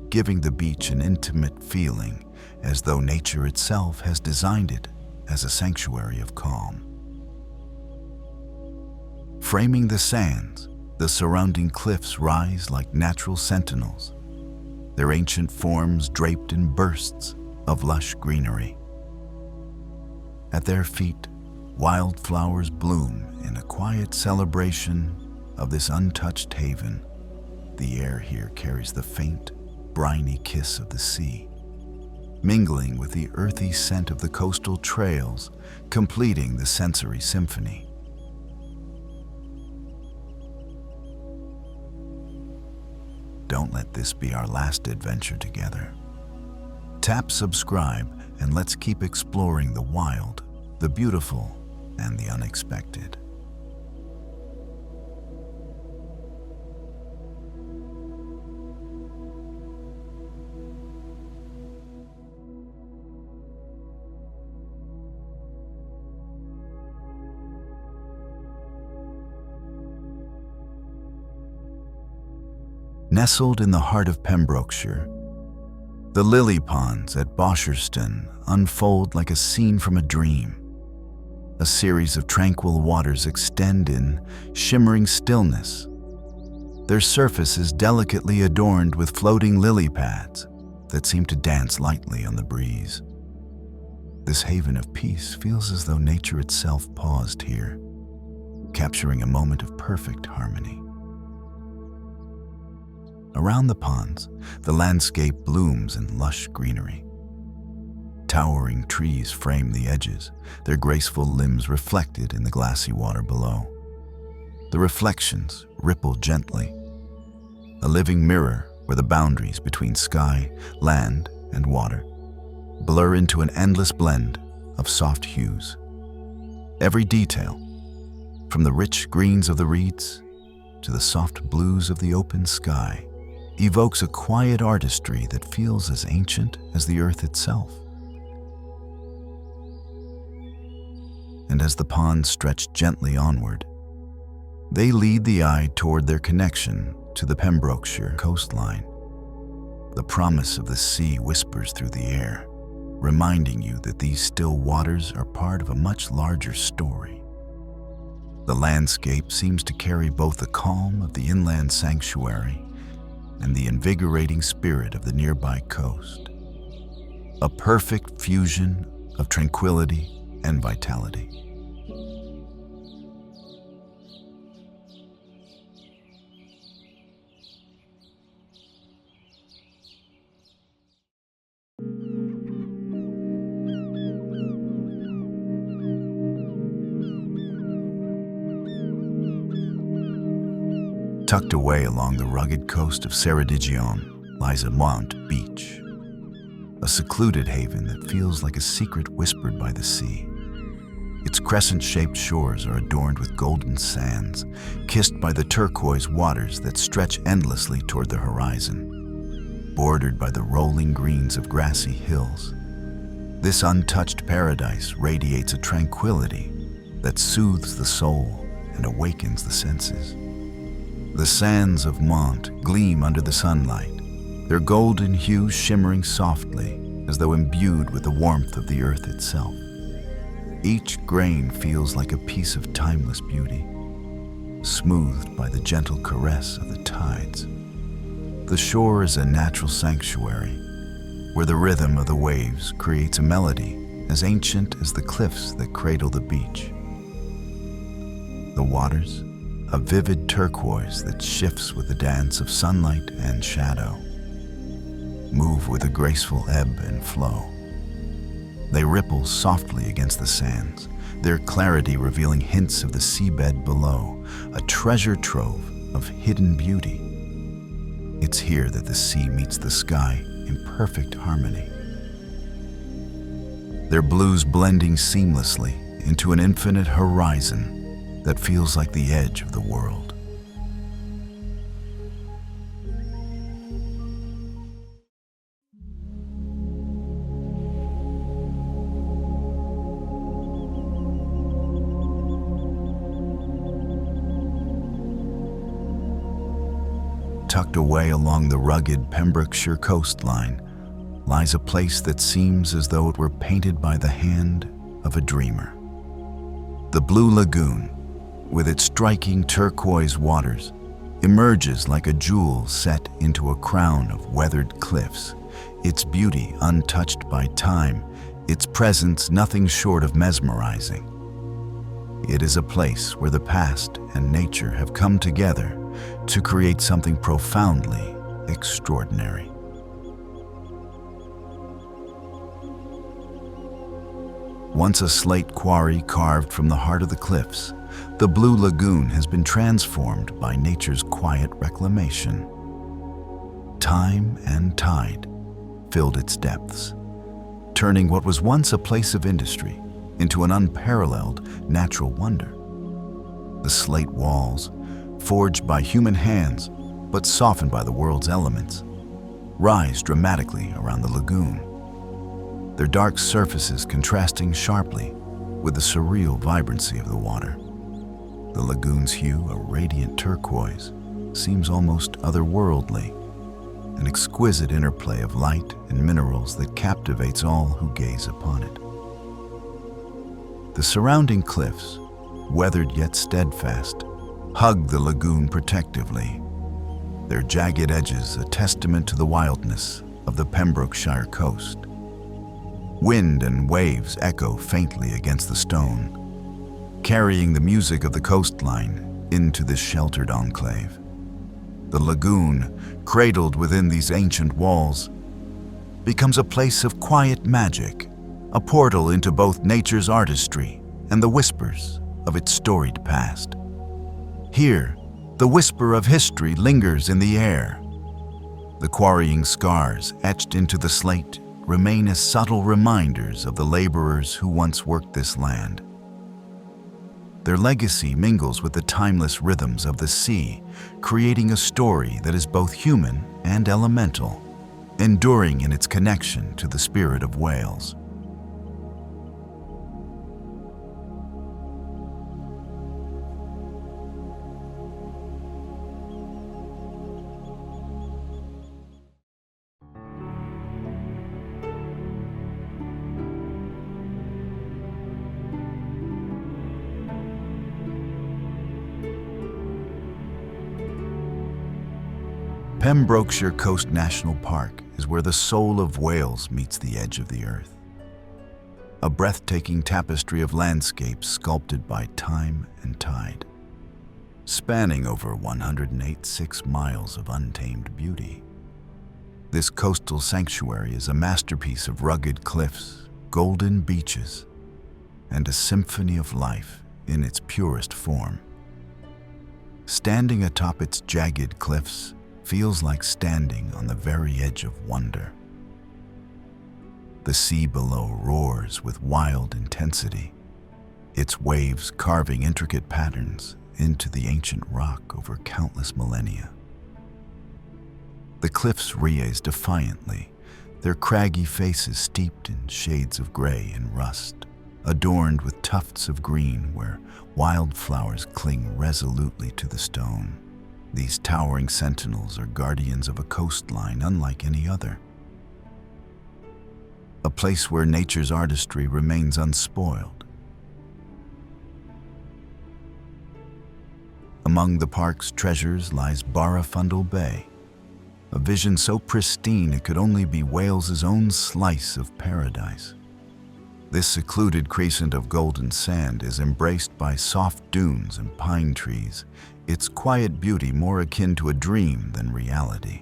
giving the beach an intimate feeling, as though nature itself has designed it as a sanctuary of calm. Framing the sands, the surrounding cliffs rise like natural sentinels, their ancient forms draped in bursts of lush greenery. At their feet, wildflowers bloom in a quiet celebration of this untouched haven. The air here carries the faint, briny kiss of the sea, mingling with the earthy scent of the coastal trails, completing the sensory symphony. Don't let this be our last adventure together. Tap subscribe and let's keep exploring the wild, the beautiful, and the unexpected. Nestled in the heart of Pembrokeshire, the lily ponds at Bosherston unfold like a scene from a dream. A series of tranquil waters extend in shimmering stillness, their surfaces delicately adorned with floating lily pads that seem to dance lightly on the breeze. This haven of peace feels as though nature itself paused here, capturing a moment of perfect harmony. Around the ponds, the landscape blooms in lush greenery. Towering trees frame the edges, their graceful limbs reflected in the glassy water below. The reflections ripple gently, a living mirror where the boundaries between sky, land, and water blur into an endless blend of soft hues. Every detail, from the rich greens of the reeds to the soft blues of the open sky, evokes a quiet artistry that feels as ancient as the earth itself. And as the ponds stretch gently onward, they lead the eye toward their connection to the Pembrokeshire coastline. The promise of the sea whispers through the air, reminding you that these still waters are part of a much larger story. The landscape seems to carry both the calm of the inland sanctuary and the invigorating spirit of the nearby coast. A perfect fusion of tranquility and vitality. Tucked away along the rugged coast of Ceredigion lies Mwnt Beach, a secluded haven that feels like a secret whispered by the sea. Its crescent-shaped shores are adorned with golden sands, kissed by the turquoise waters that stretch endlessly toward the horizon. Bordered by the rolling greens of grassy hills, this untouched paradise radiates a tranquility that soothes the soul and awakens the senses. The sands of Mwnt gleam under the sunlight, their golden hue shimmering softly as though imbued with the warmth of the earth itself. Each grain feels like a piece of timeless beauty, smoothed by the gentle caress of the tides. The shore is a natural sanctuary, where the rhythm of the waves creates a melody as ancient as the cliffs that cradle the beach. The waters, a vivid turquoise that shifts with the dance of sunlight and shadow, move with a graceful ebb and flow. They ripple softly against the sands, their clarity revealing hints of the seabed below, a treasure trove of hidden beauty. It's here that the sea meets the sky in perfect harmony, their blues blending seamlessly into an infinite horizon that feels like the edge of the world. Tucked away along the rugged Pembrokeshire coastline lies a place that seems as though it were painted by the hand of a dreamer. The Blue Lagoon, with its striking turquoise waters, emerges like a jewel set into a crown of weathered cliffs, its beauty untouched by time, its presence nothing short of mesmerizing. It is a place where the past and nature have come together to create something profoundly extraordinary. Once a slate quarry carved from the heart of the cliffs, the Blue Lagoon has been transformed by nature's quiet reclamation. Time and tide filled its depths, turning what was once a place of industry into an unparalleled natural wonder. The slate walls, forged by human hands but softened by the world's elements, rise dramatically around the lagoon, their dark surfaces contrasting sharply with the surreal vibrancy of the water. The lagoon's hue, a radiant turquoise, seems almost otherworldly, an exquisite interplay of light and minerals that captivates all who gaze upon it. The surrounding cliffs, weathered yet steadfast, hug the lagoon protectively, their jagged edges a testament to the wildness of the Pembrokeshire coast. Wind and waves echo faintly against the stone, carrying the music of the coastline into this sheltered enclave. The lagoon, cradled within these ancient walls, becomes a place of quiet magic, a portal into both nature's artistry and the whispers of its storied past. Here, the whisper of history lingers in the air. The quarrying scars etched into the slate remain as subtle reminders of the laborers who once worked this land. Their legacy mingles with the timeless rhythms of the sea, creating a story that is both human and elemental, enduring in its connection to the spirit of Wales. Pembrokeshire Coast National Park is where the soul of Wales meets the edge of the earth. A breathtaking tapestry of landscapes sculpted by time and tide, spanning over 108 miles of untamed beauty. This coastal sanctuary is a masterpiece of rugged cliffs, golden beaches, and a symphony of life in its purest form. Standing atop its jagged cliffs feels like standing on the very edge of wonder. The sea below roars with wild intensity, its waves carving intricate patterns into the ancient rock over countless millennia. The cliffs raise defiantly, their craggy faces steeped in shades of gray and rust, adorned with tufts of green where wildflowers cling resolutely to the stone. These towering sentinels are guardians of a coastline unlike any other. A place where nature's artistry remains unspoiled. Among the park's treasures lies Barafundle Bay, a vision so pristine it could only be Wales's own slice of paradise. This secluded crescent of golden sand is embraced by soft dunes and pine trees, its quiet beauty more akin to a dream than reality.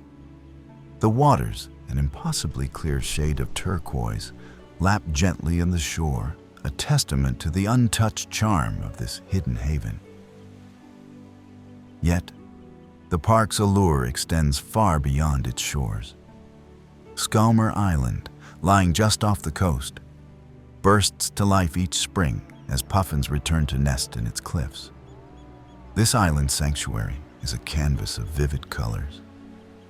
The waters, an impossibly clear shade of turquoise, lap gently on the shore, a testament to the untouched charm of this hidden haven. Yet, the park's allure extends far beyond its shores. Skalmer Island, lying just off the coast, bursts to life each spring as puffins return to nest in its cliffs. This island sanctuary is a canvas of vivid colors,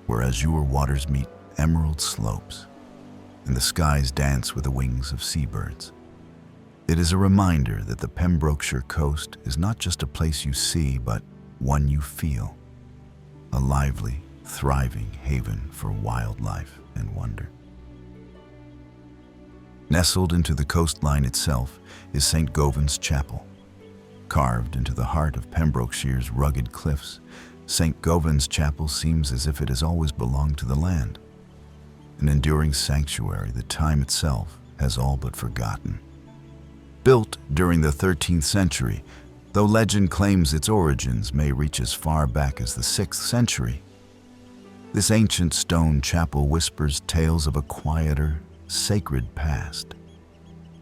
where azure waters meet emerald slopes, and the skies dance with the wings of seabirds. It is a reminder that the Pembrokeshire coast is not just a place you see, but one you feel. A lively, thriving haven for wildlife and wonder. Nestled into the coastline itself is St. Govan's Chapel. Carved into the heart of Pembrokeshire's rugged cliffs, St. Govan's Chapel seems as if it has always belonged to the land. An enduring sanctuary that time itself has all but forgotten. Built during the 13th century, though legend claims its origins may reach as far back as the 6th century, this ancient stone chapel whispers tales of a quieter, sacred past,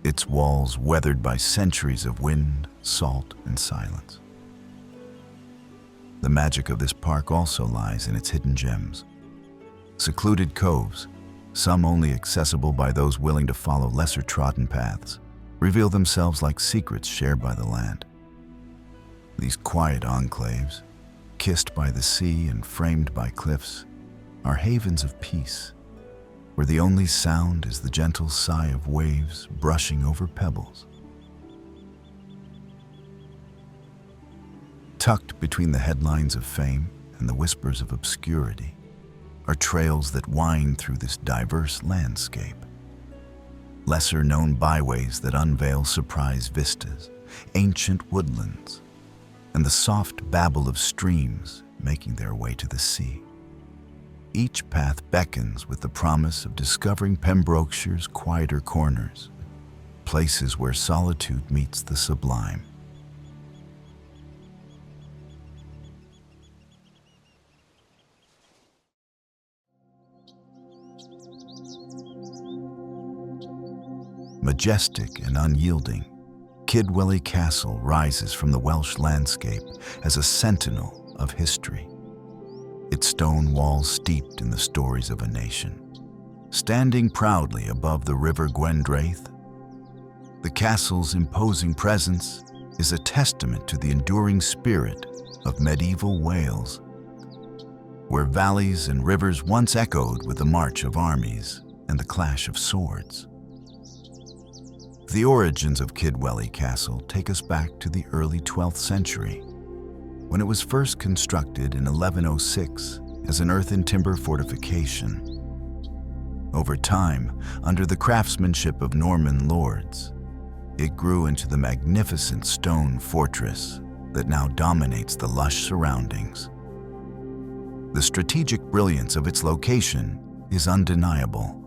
its walls weathered by centuries of wind, salt, and silence. The magic of this park also lies in its hidden gems. Secluded coves, some only accessible by those willing to follow lesser trodden paths, reveal themselves like secrets shared by the land. These quiet enclaves, kissed by the sea and framed by cliffs, are havens of peace, where the only sound is the gentle sigh of waves brushing over pebbles. Tucked between the headlines of fame and the whispers of obscurity are trails that wind through this diverse landscape. Lesser-known byways that unveil surprise vistas, ancient woodlands, and the soft babble of streams making their way to the sea. Each path beckons with the promise of discovering Pembrokeshire's quieter corners, places where solitude meets the sublime. Majestic and unyielding, Kidwelly Castle rises from the Welsh landscape as a sentinel of history. Its stone walls steeped in the stories of a nation. Standing proudly above the River Gwendraith, the castle's imposing presence is a testament to the enduring spirit of medieval Wales, where valleys and rivers once echoed with the march of armies and the clash of swords. The origins of Kidwelly Castle take us back to the early 12th century, when it was first constructed in 1106 as an earth and timber fortification. Over time, under the craftsmanship of Norman lords, it grew into the magnificent stone fortress that now dominates the lush surroundings. The strategic brilliance of its location is undeniable.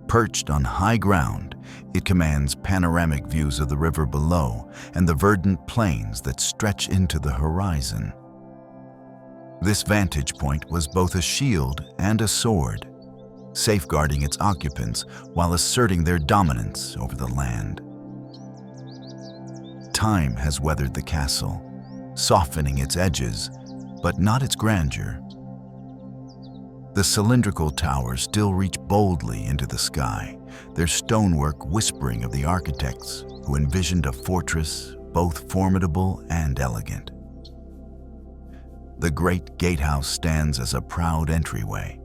Perched on high ground, it commands panoramic views of the river below and the verdant plains that stretch into the horizon. This vantage point was both a shield and a sword, safeguarding its occupants while asserting their dominance over the land. Time has weathered the castle, softening its edges but not its grandeur. The cylindrical towers still reach boldly into the sky, their stonework whispering of the architects who envisioned a fortress both formidable and elegant. The great gatehouse stands as a proud entryway,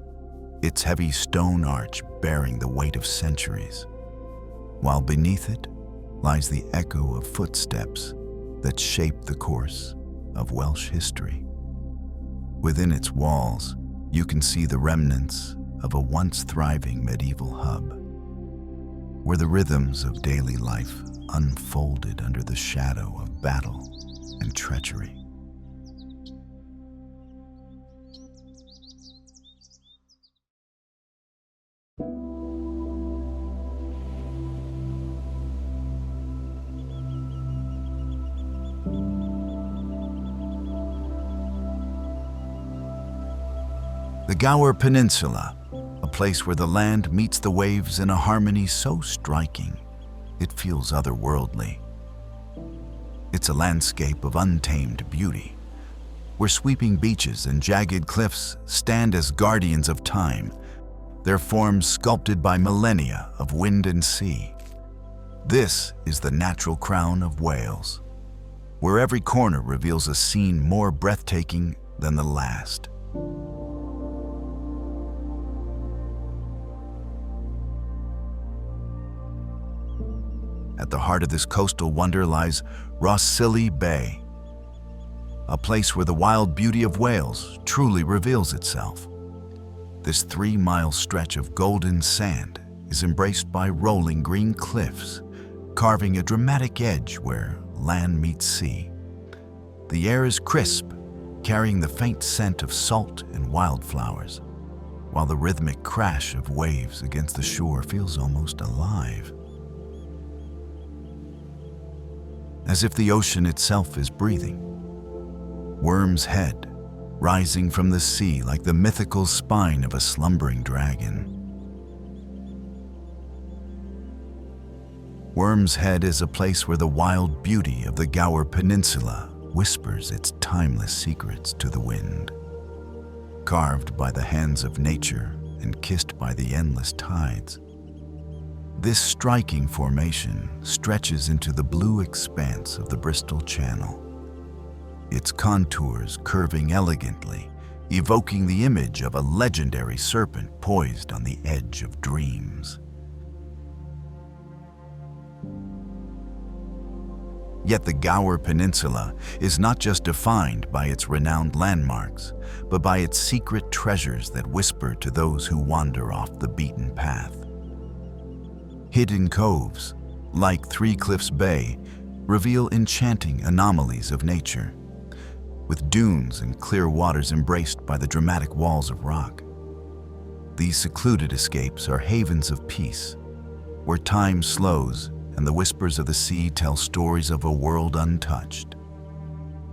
its heavy stone arch bearing the weight of centuries, while beneath it lies the echo of footsteps that shape the course of Welsh history. Within its walls, you can see the remnants of a once thriving medieval hub, where the rhythms of daily life unfolded under the shadow of battle and treachery. The Gower Peninsula, a place where the land meets the waves in a harmony so striking, it feels otherworldly. It's a landscape of untamed beauty, where sweeping beaches and jagged cliffs stand as guardians of time, their forms sculpted by millennia of wind and sea. This is the natural crown of Wales, where every corner reveals a scene more breathtaking than the last. At the heart of this coastal wonder lies Rossili Bay, a place where the wild beauty of Wales truly reveals itself. This 3-mile stretch of golden sand is embraced by rolling green cliffs, carving a dramatic edge where land meets sea. The air is crisp, carrying the faint scent of salt and wildflowers, while the rhythmic crash of waves against the shore feels almost alive, as if the ocean itself is breathing. Worm's Head, rising from the sea like the mythical spine of a slumbering dragon. Worm's Head is a place where the wild beauty of the Gower Peninsula whispers its timeless secrets to the wind. Carved by the hands of nature and kissed by the endless tides, this striking formation stretches into the blue expanse of the Bristol Channel, its contours curving elegantly, evoking the image of a legendary serpent poised on the edge of dreams. Yet the Gower Peninsula is not just defined by its renowned landmarks, but by its secret treasures that whisper to those who wander off the beaten path. Hidden coves, like Three Cliffs Bay, reveal enchanting anomalies of nature, with dunes and clear waters embraced by the dramatic walls of rock. These secluded escapes are havens of peace, where time slows and the whispers of the sea tell stories of a world untouched.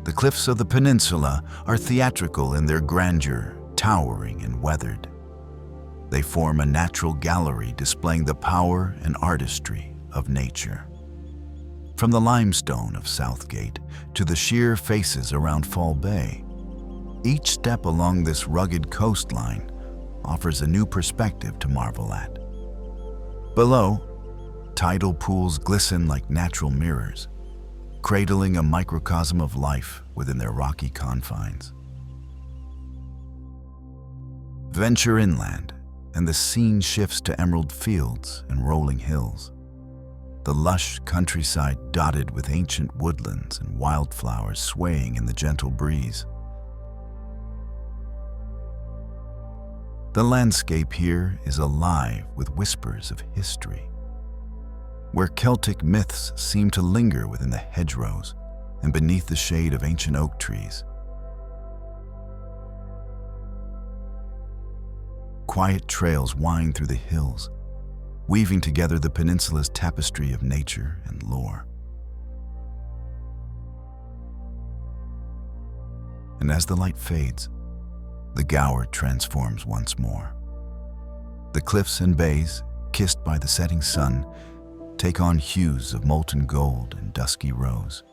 The cliffs of the peninsula are theatrical in their grandeur, towering and weathered. They form a natural gallery displaying the power and artistry of nature. From the limestone of Southgate to the sheer faces around Fall Bay, each step along this rugged coastline offers a new perspective to marvel at. Below, tidal pools glisten like natural mirrors, cradling a microcosm of life within their rocky confines. Venture inland, and the scene shifts to emerald fields and rolling hills, the lush countryside dotted with ancient woodlands and wildflowers swaying in the gentle breeze. The landscape here is alive with whispers of history, where Celtic myths seem to linger within the hedgerows and beneath the shade of ancient oak trees. Quiet trails wind through the hills, weaving together the peninsula's tapestry of nature and lore. And as the light fades, the Gower transforms once more. The cliffs and bays, kissed by the setting sun, take on hues of molten gold and dusky rose,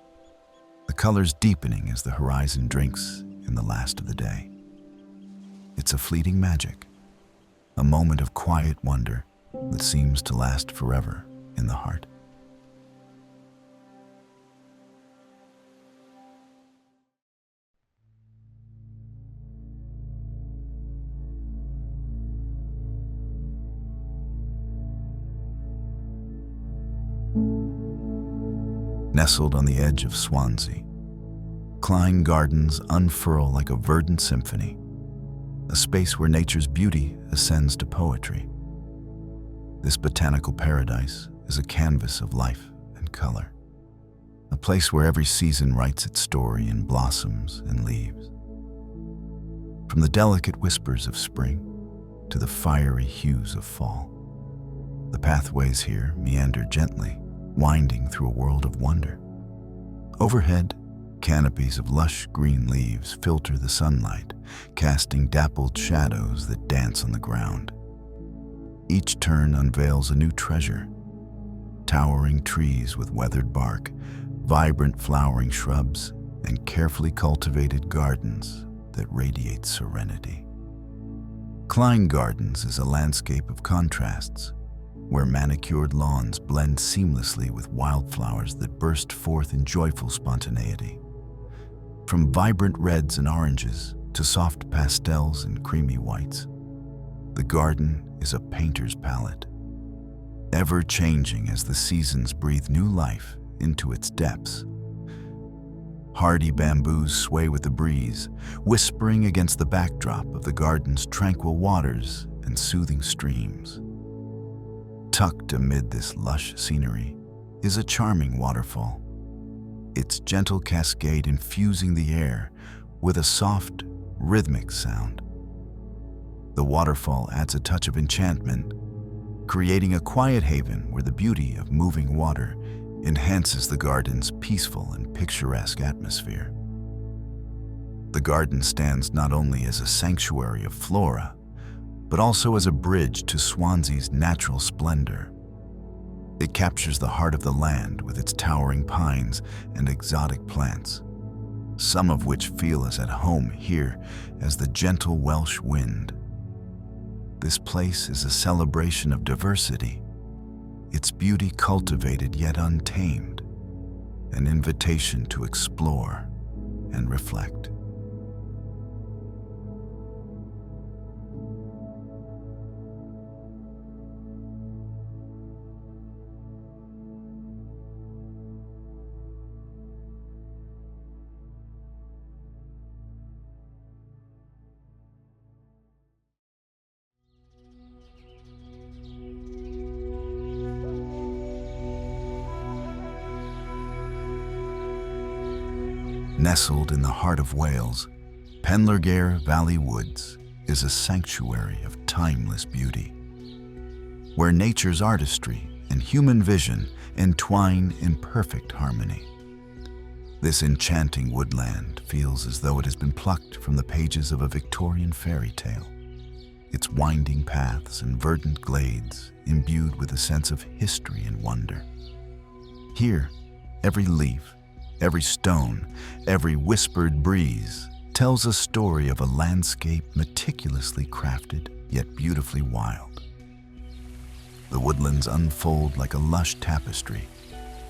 the colors deepening as the horizon drinks in the last of the day. It's a fleeting magic, a moment of quiet wonder that seems to last forever in the heart. Nestled on the edge of Swansea, Clyne Gardens unfurl like a verdant symphony, a space where nature's beauty ascends to poetry. This botanical paradise is a canvas of life and color, a place where every season writes its story in blossoms and leaves. From the delicate whispers of spring to the fiery hues of fall, the pathways here meander gently, winding through a world of wonder. Overhead, canopies of lush green leaves filter the sunlight, casting dappled shadows that dance on the ground. Each turn unveils a new treasure: towering trees with weathered bark, vibrant flowering shrubs, and carefully cultivated gardens that radiate serenity. Clyne Gardens is a landscape of contrasts, where manicured lawns blend seamlessly with wildflowers that burst forth in joyful spontaneity. From vibrant reds and oranges to soft pastels and creamy whites, the garden is a painter's palette, ever changing as the seasons breathe new life into its depths. Hardy bamboos sway with the breeze, whispering against the backdrop of the garden's tranquil waters and soothing streams. Tucked amid this lush scenery is a charming waterfall, its gentle cascade infusing the air with a soft, rhythmic sound. The waterfall adds a touch of enchantment, creating a quiet haven where the beauty of moving water enhances the garden's peaceful and picturesque atmosphere. The garden stands not only as a sanctuary of flora, but also as a bridge to Swansea's natural splendor. It captures the heart of the land with its towering pines and exotic plants, some of which feel as at home here as the gentle Welsh wind. This place is a celebration of diversity, its beauty cultivated yet untamed, an invitation to explore and reflect. Nestled in the heart of Wales, Penllergare Valley Woods is a sanctuary of timeless beauty, where nature's artistry and human vision entwine in perfect harmony. This enchanting woodland feels as though it has been plucked from the pages of a Victorian fairy tale, its winding paths and verdant glades imbued with a sense of history and wonder. Here, every leaf, every stone, every whispered breeze tells a story of a landscape meticulously crafted yet beautifully wild. The woodlands unfold like a lush tapestry,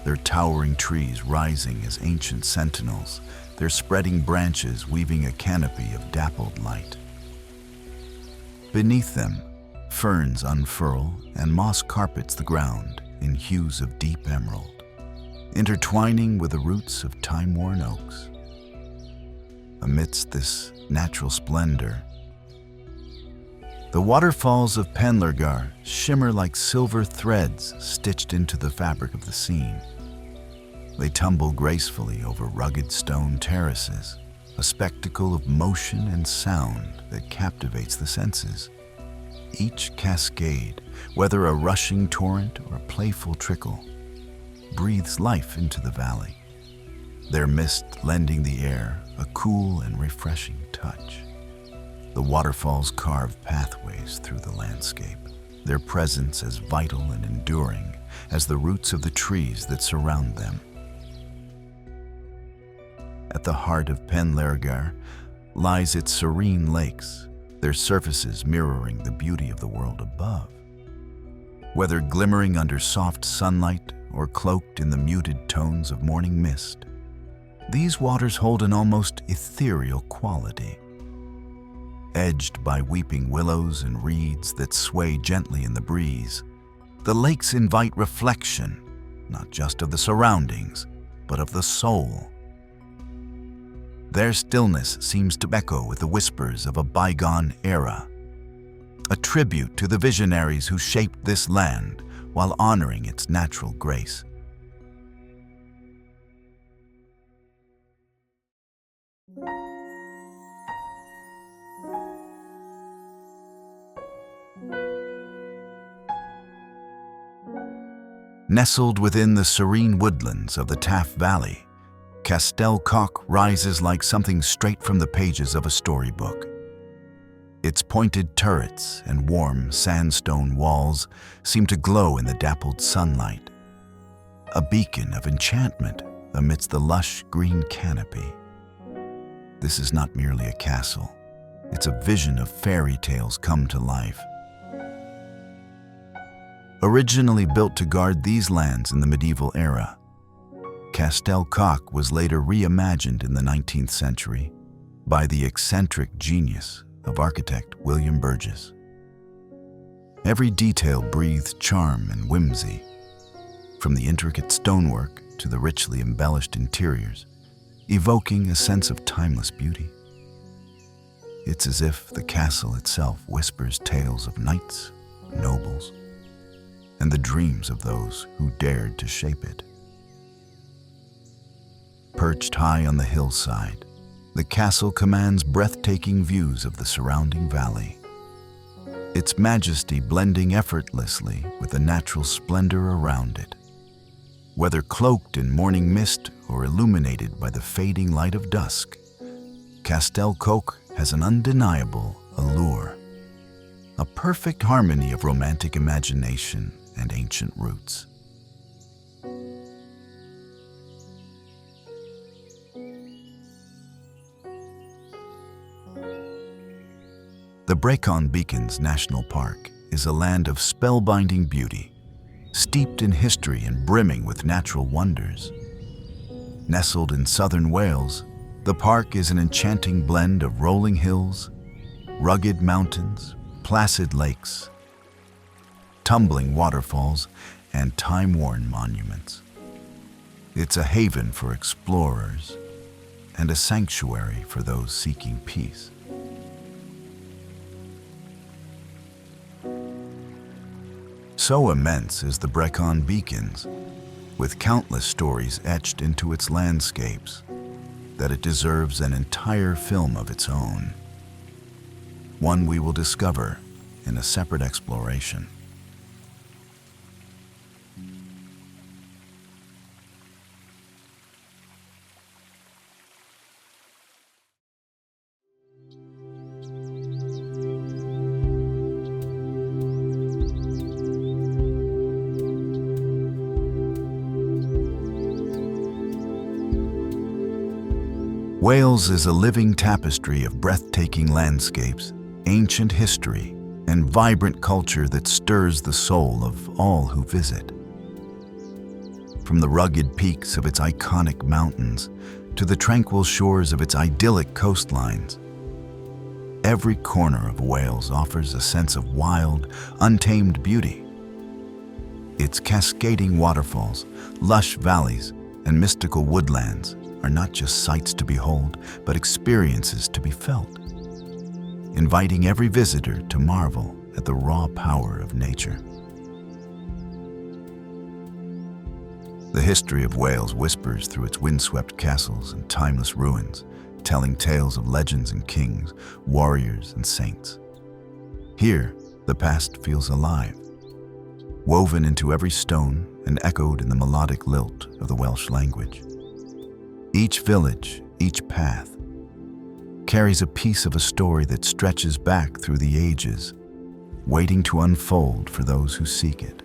their towering trees rising as ancient sentinels, their spreading branches weaving a canopy of dappled light. Beneath them, ferns unfurl and moss carpets the ground in hues of deep emerald, intertwining with the roots of time-worn oaks. Amidst this natural splendor, the waterfalls of Penllergare shimmer like silver threads stitched into the fabric of the scene. They tumble gracefully over rugged stone terraces, a spectacle of motion and sound that captivates the senses. Each cascade, whether a rushing torrent or a playful trickle, breathes life into the valley, their mist lending the air a cool and refreshing touch. The waterfalls carve pathways through the landscape, their presence as vital and enduring as the roots of the trees that surround them. At the heart of Penllergare lies its serene lakes, their surfaces mirroring the beauty of the world above. Whether glimmering under soft sunlight or cloaked in the muted tones of morning mist, these waters hold an almost ethereal quality. Edged by weeping willows and reeds that sway gently in the breeze, the lakes invite reflection, not just of the surroundings, but of the soul. Their stillness seems to echo with the whispers of a bygone era, a tribute to the visionaries who shaped this land while honoring its natural grace. Nestled within the serene woodlands of the Taff Valley, Castell Coch rises like something straight from the pages of a storybook. Its pointed turrets and warm sandstone walls seem to glow in the dappled sunlight, a beacon of enchantment amidst the lush green canopy. This is not merely a castle, it's a vision of fairy tales come to life. Originally built to guard these lands in the medieval era, Castell Coch was later reimagined in the 19th century by the eccentric genius of architect William Burgess. Every detail breathed charm and whimsy, from the intricate stonework to the richly embellished interiors, evoking a sense of timeless beauty. It's as if the castle itself whispers tales of knights, nobles, and the dreams of those who dared to shape it. Perched high on the hillside, the castle commands breathtaking views of the surrounding valley, its majesty blending effortlessly with the natural splendor around it. Whether cloaked in morning mist or illuminated by the fading light of dusk, Castell Coch has an undeniable allure, a perfect harmony of romantic imagination and ancient roots. The Brecon Beacons National Park is a land of spellbinding beauty, steeped in history and brimming with natural wonders. Nestled in southern Wales, the park is an enchanting blend of rolling hills, rugged mountains, placid lakes, tumbling waterfalls, and time-worn monuments. It's a haven for explorers and a sanctuary for those seeking peace. So immense is the Brecon Beacons, with countless stories etched into its landscapes, that it deserves an entire film of its own, one we will discover in a separate exploration. Wales is a living tapestry of breathtaking landscapes, ancient history, and vibrant culture that stirs the soul of all who visit. From the rugged peaks of its iconic mountains to the tranquil shores of its idyllic coastlines, every corner of Wales offers a sense of wild, untamed beauty. Its cascading waterfalls, lush valleys, and mystical woodlands are not just sights to behold, but experiences to be felt, inviting every visitor to marvel at the raw power of nature. The history of Wales whispers through its windswept castles and timeless ruins, telling tales of legends and kings, warriors and saints. Here, the past feels alive, woven into every stone and echoed in the melodic lilt of the Welsh language. Each village, each path, carries a piece of a story that stretches back through the ages, waiting to unfold for those who seek it.